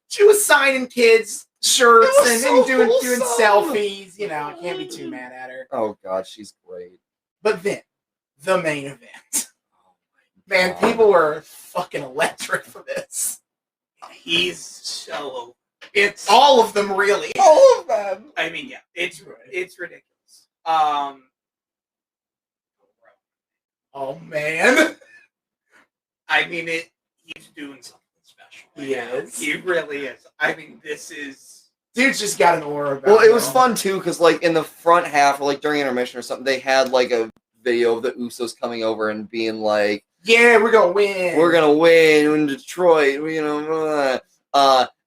signing kids shirts and doing selfies. You know, I can't be too mad at her. Oh god, she's great. But then the main event. Man, people were fucking electric for this. He's so. It's all of them, really. All of them. I mean, yeah, it's ridiculous. Oh man. I mean, he's doing something special. He is. He really is. I mean, this is. Dude's just got an aura about Well, it was fun too, because like in the front half, or like during intermission or something, they had like a video of the Usos coming over and being like, "Yeah, we're gonna win. We're gonna win in Detroit." You know.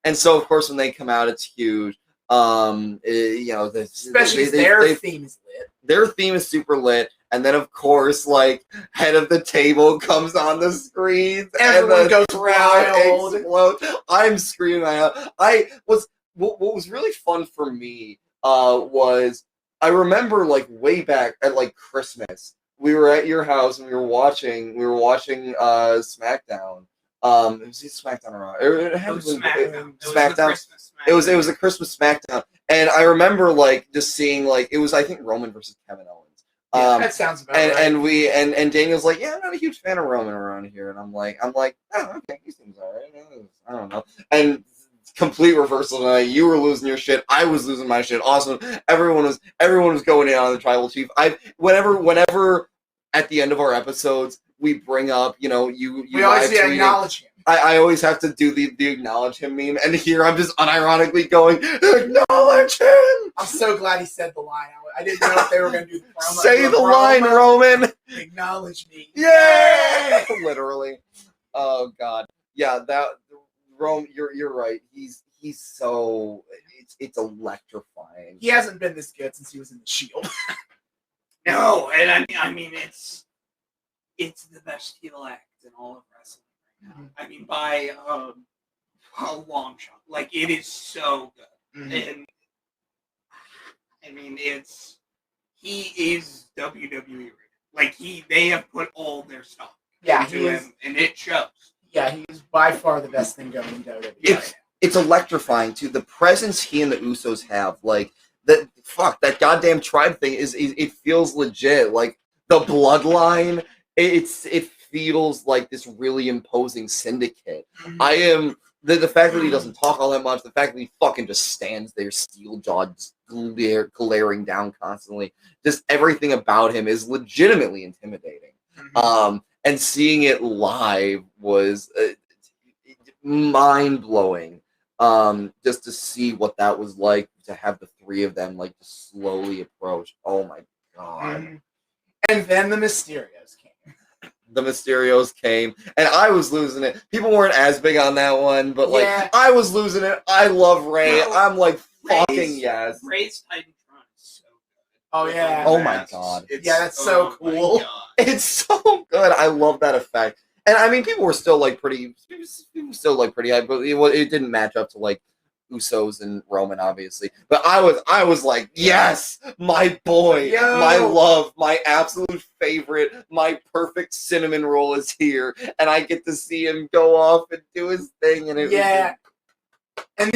And so, of course, when they come out, it's huge. Especially their theme is lit. Their theme is super lit. And then, of course, like, head of the table comes on the screen. Everyone goes wild. Explodes. I'm screaming. What was really fun for me was, I remember, like, way back at, like, Christmas, we were at your house and we were watching SmackDown. It was SmackDown or Raw. It was SmackDown. It was a Christmas SmackDown, and I remember like just seeing like it was I think Roman versus Kevin Owens. That sounds about right. And Daniel's like, yeah, I'm not a huge fan of Roman around here, and I'm like, oh okay, he seems alright. I don't know. And complete reversal tonight. You were losing your shit. I was losing my shit. Awesome. Everyone was going in on the tribal chief. Whenever at the end of our episodes. We bring up, you we always acknowledge him. I always have to do the acknowledge him meme, and here I'm just unironically going, acknowledge him! I'm so glad he said the line. I didn't know if they were going to do the promo. Say the line, Roman! Acknowledge me. Yeah! Literally. Oh, God. Yeah, Rome, you're right. He's so, it's electrifying. He hasn't been this good since he was in the Shield. No, and I mean, it's the best heel act in all of wrestling right now. I mean, by a long shot. Like, it is so good. Mm-hmm. And, I mean, he is WWE. Like, they have put all their stuff into him, and it shows. Yeah, he's by far the best thing going in WWE. It's electrifying, too. The presence he and the Usos have, like, that goddamn tribe thing, it feels legit. Like, the bloodline... It feels like this really imposing syndicate. Mm-hmm. I am the fact that he doesn't talk all that much, the fact that he fucking just stands there, steel-jawed, just glaring down constantly. Just everything about him is legitimately intimidating. Mm-hmm. And seeing it live was mind-blowing. Just to see what that was like, to have the three of them like just slowly approach. Oh my god. Mm-hmm. And then the Mysterios came. The Mysterios came, and I was losing it. People weren't as big on that one, but like I was losing it. I love Ray. No, I'm like fucking yes. Ray's Titantron is so good. Oh yeah. Oh my god. That's so cool. It's so good. I love that effect. And I mean, people were still like pretty high, but it didn't match up to like Usos and Roman, obviously. But I was like, yes, my boy, my love, my absolute favorite, my perfect cinnamon roll is here, and I get to see him go off and do his thing, and it and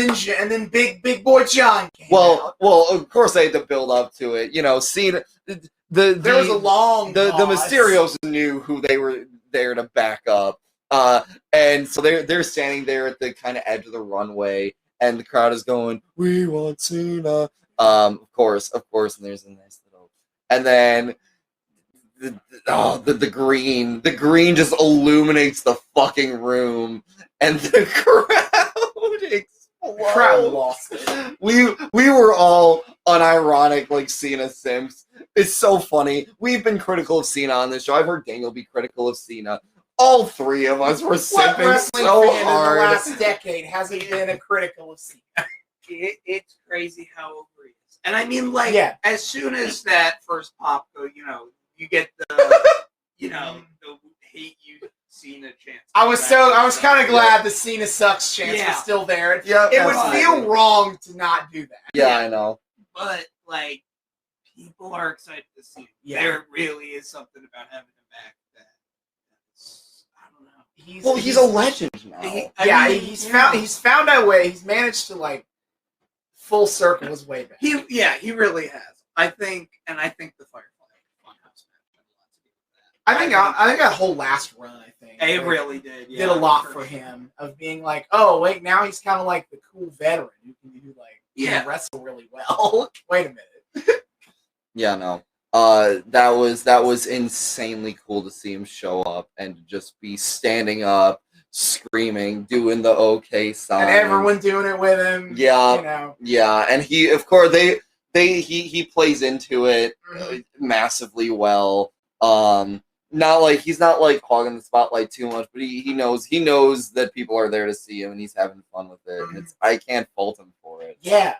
then big boy John came out. Well, of course they had to build up to it. You know, Cena. There was a long the Mysterios knew who they were there to back up, and so they're standing there at the kind of edge of the runway. And the crowd is going, "We want Cena." Of course, and there's a nice little, and then the green just illuminates the fucking room, and the crowd explodes. The crowd lost it. We were all unironic, like Cena simps. It's so funny. We've been critical of Cena on this show. I've heard Daniel be critical of Cena. All three of us were simping so hard. In the last decade hasn't been a critical of Cena. It's crazy how over he is. And I mean, like, as soon as that first pop go, you get the, the hate you Cena chance. I was kind of glad the Cena sucks chance was still there. It would feel wrong to not do that. Yeah, I know. But like, people are excited to see him. Yeah. There really is something about having him back that. He's a legend now. He's found a way. He's managed to like full circle his way back. He really has. I think the Firefly Funhouse match had a lot to do with that. I think that whole last run, it really did. Did a lot for him of being like, oh wait, now he's kind of like the cool veteran who can do like wrestle really well. Wait a minute. Yeah, no. That was insanely cool to see him show up and just be standing up, screaming, doing the OK sign, and everyone doing it with him. Yeah, yeah, and he, of course, he plays into it massively well. Not like he's not like hogging the spotlight too much, but he knows that people are there to see him, and he's having fun with it. And I can't fault him for it. Yeah.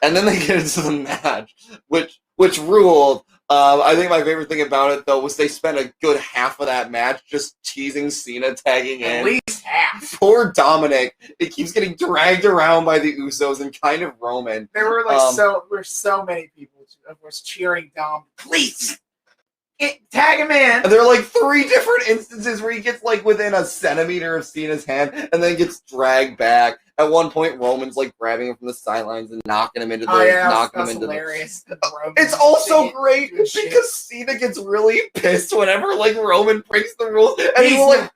And then they get into the match, which ruled. I think my favorite thing about it, though, was they spent a good half of that match just teasing Cena tagging in. At least half. Poor Dominic. It keeps getting dragged around by the Usos and kind of Roman. There were like so many people of course cheering Dom. Please tag him in. And there are like 3 different instances where he gets like within a centimeter of Cena's hand and then gets dragged back. At one point, Roman's like grabbing him from the sidelines and knocking him into the. Hilarious. It's also great because Cena gets really pissed whenever like Roman breaks the rules, and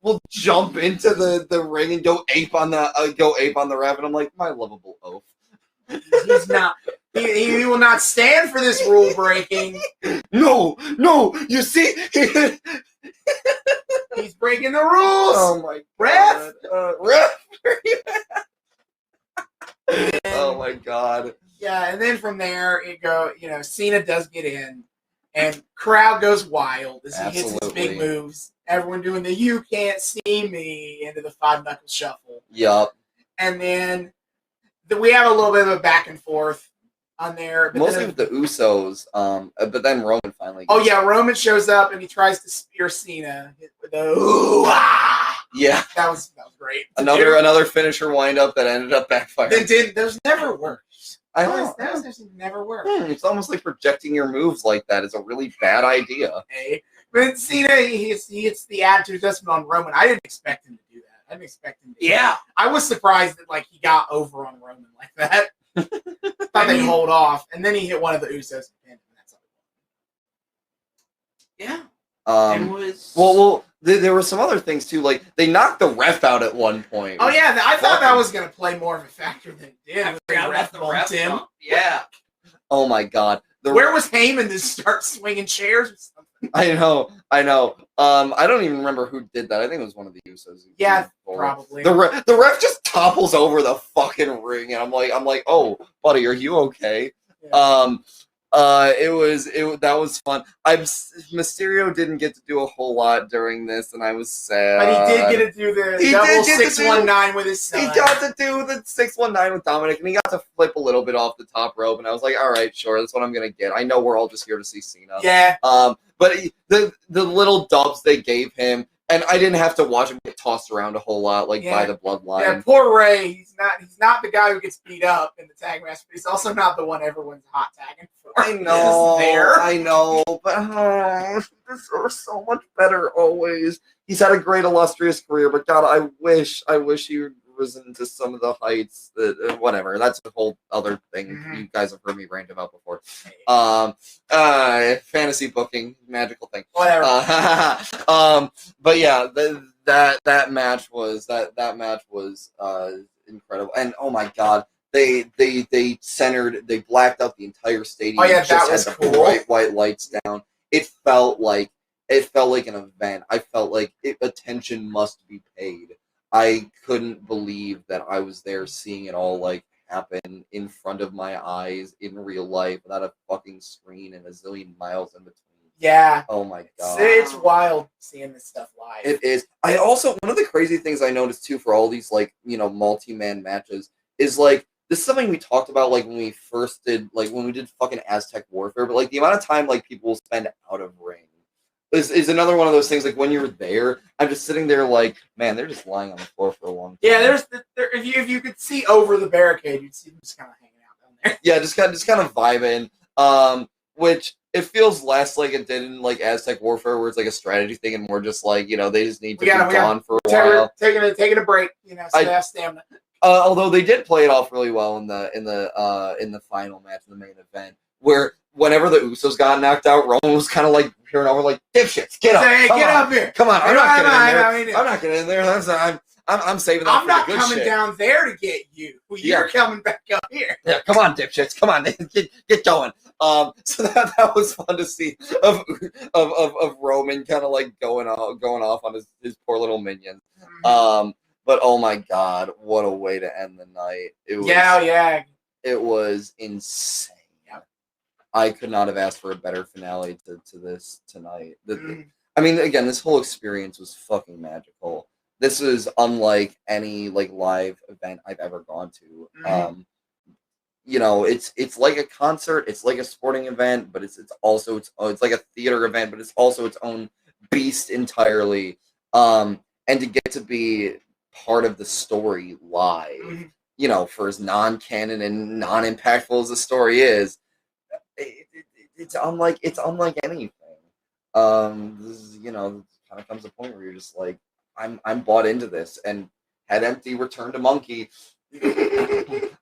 will jump into the ring and go ape on the ref, and I'm like, my lovable oaf. He's not. He will not stand for this rule breaking. No, you see. He's breaking the rules. Oh my God. Ref. Oh my god. Yeah, and then from there Cena does get in, and crowd goes wild as he hits his big moves. Everyone doing the "you can't see me" into the 5-knuckle shuffle. Yup. And then we have a little bit of a back and forth on there. Mostly with the Usos, but then Roman finally. Oh yeah, Roman shows up and he tries to spear Cena with the ooh-ah! Yeah, that was great. Another finisher wind up that ended up backfiring. Those never works. I know. Those never work. It's almost like projecting your moves like that is a really bad idea. Hey, but Cena, he hits the attitude adjustment on Roman. I didn't expect him to do that. I didn't expect him to. Yeah, I was surprised that like he got over on Roman like that. Thought they'd hold off, and then he hit one of the Usos and pinned him. That's all. Yeah. There were some other things too. Like they knocked the ref out at one point. Oh yeah, I thought that was going to play more of a factor than it did. I forgot about the ref him. Yeah. Oh my god. Where was Heyman to start swinging chairs or something? I know. I don't even remember who did that. I think it was one of the Usos. Yeah, probably. The ref just topples over the fucking ring, and I'm like, oh, buddy, are you okay? Yeah. That was fun. Mysterio didn't get to do a whole lot during this, and I was sad. But he did get to do the double 619 with his son. He got to do the 619 with Dominic, and he got to flip a little bit off the top rope, and I was like, all right, sure, that's what I'm gonna get. I know we're all just here to see Cena. Yeah. But the little dubs they gave him, and I didn't have to watch him get tossed around a whole lot, by the bloodline. Yeah, poor Ray. He's not the guy who gets beat up in the tag match, but he's also not the one everyone's hot tagging for. I know, but this was so much better always. He's had a great illustrious career, but God, I wish he would risen to some of the heights that whatever. That's a whole other thing you guys have heard me rant about before. Fantasy booking, magical thing. Whatever. But yeah, that match was incredible. And oh my God, they blacked out the entire stadium. Oh yeah, that just was had cool. The bright white lights down. It felt like an event. I felt like attention must be paid. I couldn't believe that I was there seeing it all happen in front of my eyes in real life without a fucking screen and a zillion miles in between. Yeah. Oh my God. It's wild seeing this stuff live. It is. I also, one of the crazy things I noticed too for all these multi-man matches is this is something we talked about when we first did when we did fucking Aztec Warfare, but the amount of time people will spend out of ring is another one of those things. When you're there, I'm just sitting there man, they're just lying on the floor for a long time. Yeah, if you could see over the barricade, you'd see them just kind of hanging out down there. Yeah, just kind of vibing. Which it feels less like it did in Aztec Warfare, where it's a strategy thing and more just they just need to be gone for a while. Taking a break, so they have stamina. Although they did play it off really well in the final match in the main event, where whenever the Usos got knocked out, Roman was kind of peering over dipshits, get up, hey, get up here, come on, I'm not getting in there. I'm saving that I'm for the not good coming shit. down there to get you. Well, you're coming back up here. Yeah, come on, dipshits, come on, get going. So that was fun to see of Roman kind of going off on his poor little minions. But oh my God, what a way to end the night! It was, it was insane. I could not have asked for a better finale to this tonight. I mean, again, this whole experience was fucking magical. This is unlike any live event I've ever gone to. It's like a concert, it's like a sporting event, but it's also it's like a theater event, but it's also its own beast entirely. And to get to be part of the story live, for as non-canon and non-impactful as the story is, it's unlike anything. This is, kind of comes a point where you're just I'm bought into this. And Head Empty returned to Monkey.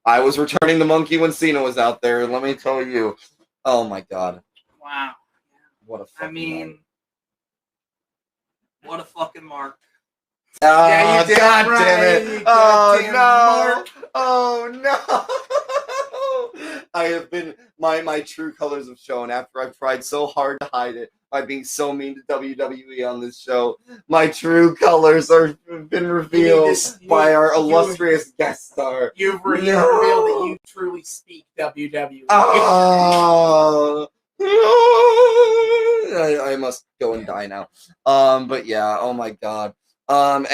I was returning to Monkey when Cena was out there, and let me tell you, oh my God. Wow. What a fucking night. What a fucking mark. Oh, yeah, you did God right. damn it. Oh no. I have been my true colors have shown after I've tried so hard to hide it by being so mean to WWE on this show. My true colors have been revealed by our illustrious guest star. You've revealed that you truly speak WWE. Oh, I must go and die now. But yeah, oh my God.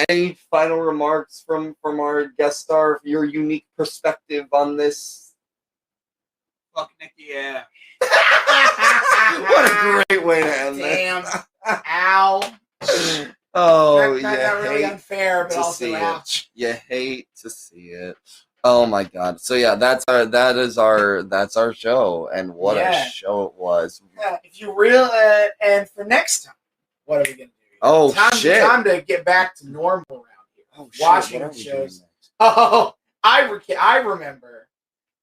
Any final remarks from our guest star? Your unique perspective on this? Fuck Nikki, yeah. What a great way to end Damn. this. Ow. Oh, not really unfair, but to also see ouch. it. You hate to see it. Oh my God. So yeah, that's our show, and what a show it was. If you and for next time, what are we gonna do? Oh shit! Time to get back to normal around here. Oh shit! Watching shows. Oh, I remember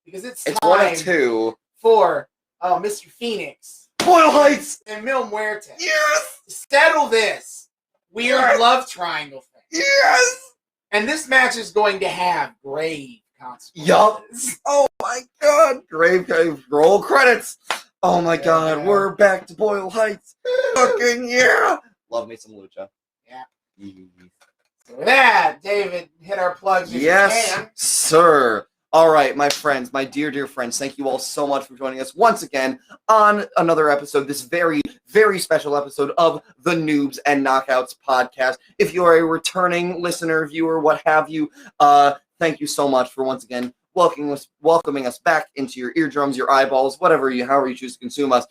because it's time 1 of 2 for Mr. Phoenix, Boyle Heights, and Mil Muerte. Yes. To settle this weird love triangle thing. Yes. And this match is going to have grave consequences. Yup. Oh my God! Grave roll credits. Oh my God! We're back to Boyle Heights. Fucking yeah! Love me some lucha. Yeah. So with that, David, hit our plugs. Yes, sir. All right, my friends, my dear friends, thank you all so much for joining us once again on another episode, this very, very special episode of the Noobs and Knockouts Podcast. If you are a returning listener, viewer, what have you, thank you so much for once again welcoming us back into your eardrums, your eyeballs, however you choose to consume us.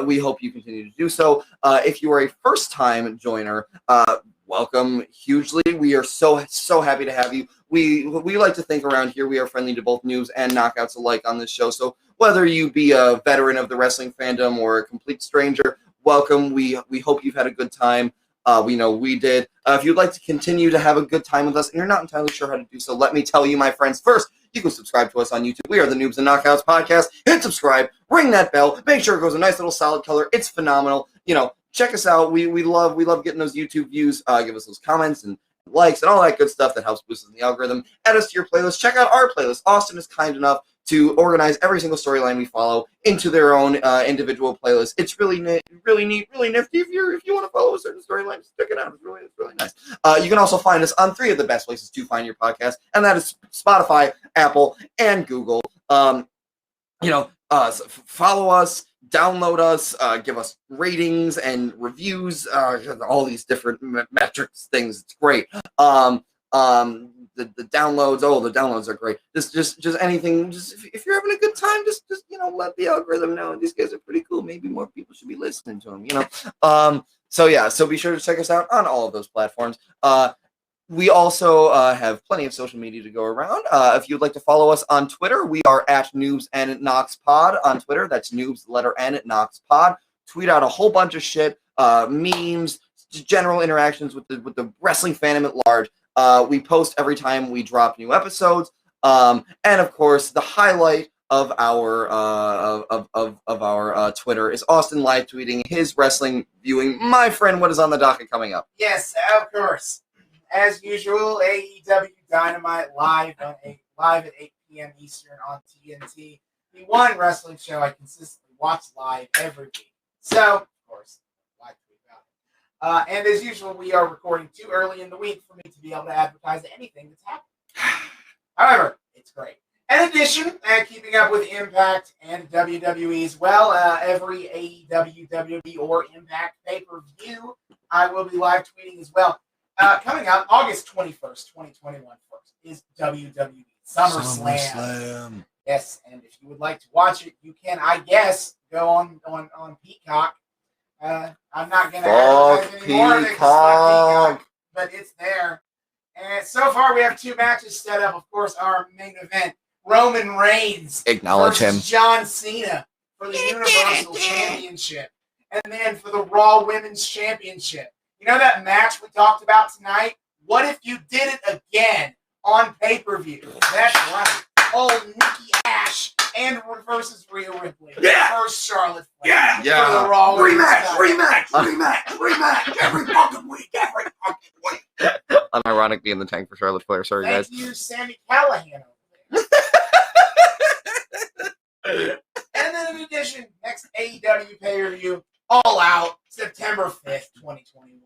We hope you continue to do so. If you are a first-time joiner, welcome hugely. We are so happy to have you. We like to think around here we are friendly to both noobs and knockouts alike on this show. So whether you be a veteran of the wrestling fandom or a complete stranger, welcome. We hope you've had a good time. We know we did. If you'd like to continue to have a good time with us and you're not entirely sure how to do so, let me tell you, my friends, first, you can subscribe to us on YouTube. We are the Noobs and Knockouts Podcast. Hit subscribe, ring that bell, make sure it goes a nice little solid color. It's phenomenal. Check us out. We love getting those YouTube views. Give us those comments and likes and all that good stuff that helps boost us in the algorithm. Add us to your playlist. Check out our playlist. Austin is kind enough to organize every single storyline we follow into their own individual playlist. It's really neat, really nifty. If you want to follow a certain storyline, just check it out. It's really nice. You can also find us on 3 of the best places to find your podcast, and that is Spotify, Apple, and Google. Follow us, download us, give us ratings and reviews, all these different metrics things. It's great. The downloads, the downloads are great. Just anything. Just if you're having a good time, just let the algorithm know. These guys are pretty cool. Maybe more people should be listening to them. So be sure to check us out on all of those platforms. We also have plenty of social media to go around. If you'd like to follow us on Twitter, we are at Noobs and Knox Pod on Twitter. That's Noobs, letter N, Knox Pod. Tweet out a whole bunch of shit, memes, general interactions with the wrestling fandom at large. We post every time we drop new episodes, and of course, the highlight of our Twitter is Austin live tweeting his wrestling viewing. My friend, what is on the docket coming up? Yes, of course. As usual, AEW Dynamite live at 8 p.m. Eastern on TNT. The one wrestling show I consistently watch live every week. So, of course, live tweet about it. And as usual, we are recording too early in the week for me to be able to advertise anything that's happening. However, it's great. In addition, keeping up with Impact and WWE as well, every AEW, WWE, or Impact pay-per-view, I will be live tweeting as well. Coming out August 21st, 2021, folks, is WWE SummerSlam. Yes, and if you would like to watch it, you can, I guess, go on Peacock. I'm not going to advertise anymore. Peacock, but it's there. And so far, we have 2 matches set up. Of course, our main event, Roman Reigns versus John Cena for the Universal Championship. And then for the Raw Women's Championship. You know that match we talked about tonight? What if you did it again on pay-per-view? That's right. Nikki Ash and versus Rhea Ripley. Yeah. Versus Charlotte Flair. Yeah. For the Raw rematch. Every fucking week. I'm ironically in the tank for Charlotte Flair. Sorry, guys. Thank you, Sami Callihan over there. And then in addition, next AEW pay-per-view, All Out, September 5th, 2021.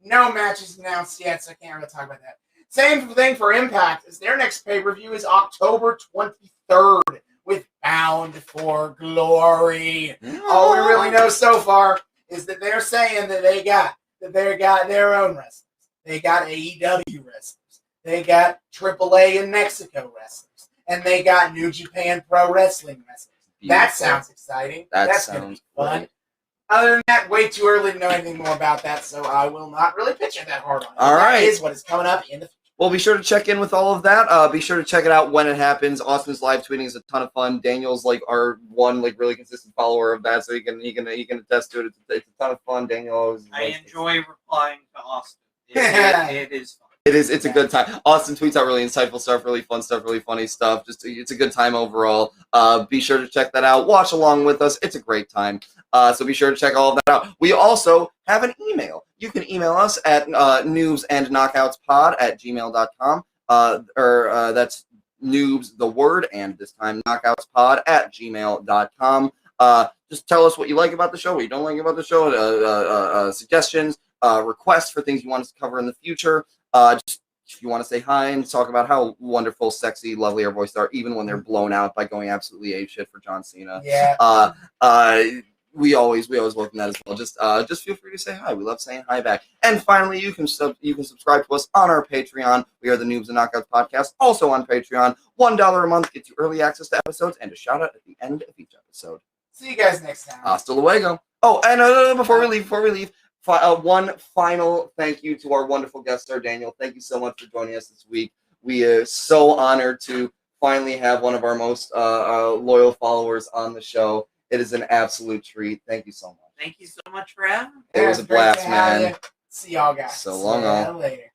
No matches announced yet, so I can't really talk about that. Same thing for Impact, as their next pay-per-view is October 23rd with Bound for Glory. All we really know so far is that they're saying that they got their own wrestlers. They got AEW wrestlers. They got AAA in Mexico wrestlers. And they got New Japan Pro Wrestling wrestlers. Beautiful. That sounds exciting. That's going to be fun. Great. Other than that, way too early to know anything more about that, so I will not really picture that hard on it. All right. That is what is coming up in the future. Well, be sure to check in with all of that. Be sure to check it out when it happens. Austin's live tweeting is a ton of fun. Daniel's our one really consistent follower of that, so he can attest to it. It's a ton of fun. Daniel I enjoy replying to Austin. It is fun. It's a good time. Austin tweets out really insightful stuff, really fun stuff, really funny stuff. It's a good time overall. Be sure to check that out. Watch along with us. It's a great time. So be sure to check all of that out. We also have an email. You can email us at noobsandknockoutspod@gmail.com. That's noobs, the word, and this time knockoutspod@gmail.com. Just tell us what you like about the show, what you don't like about the show, suggestions, requests for things you want us to cover in the future. Just if you want to say hi and talk about how wonderful, sexy, lovely our voices are, even when they're blown out by going absolutely apeshit for John Cena. Yeah. We always welcome that as well. Just feel free to say hi. We love saying hi back. And finally, you can subscribe to us on our Patreon. We are the Noobs and Knockouts Podcast, also on Patreon. $1 a month gets you early access to episodes and a shout out at the end of each episode. See you guys next time. Hasta luego. Oh, and before we leave, one final thank you to our wonderful guest star, Daniel. Thank you so much for joining us this week. We are so honored to finally have one of our most loyal followers on the show. It is an absolute treat. Thank you so much. Thank you so much for having me. It was a blast, man. See y'all guys. So long, See y'all later.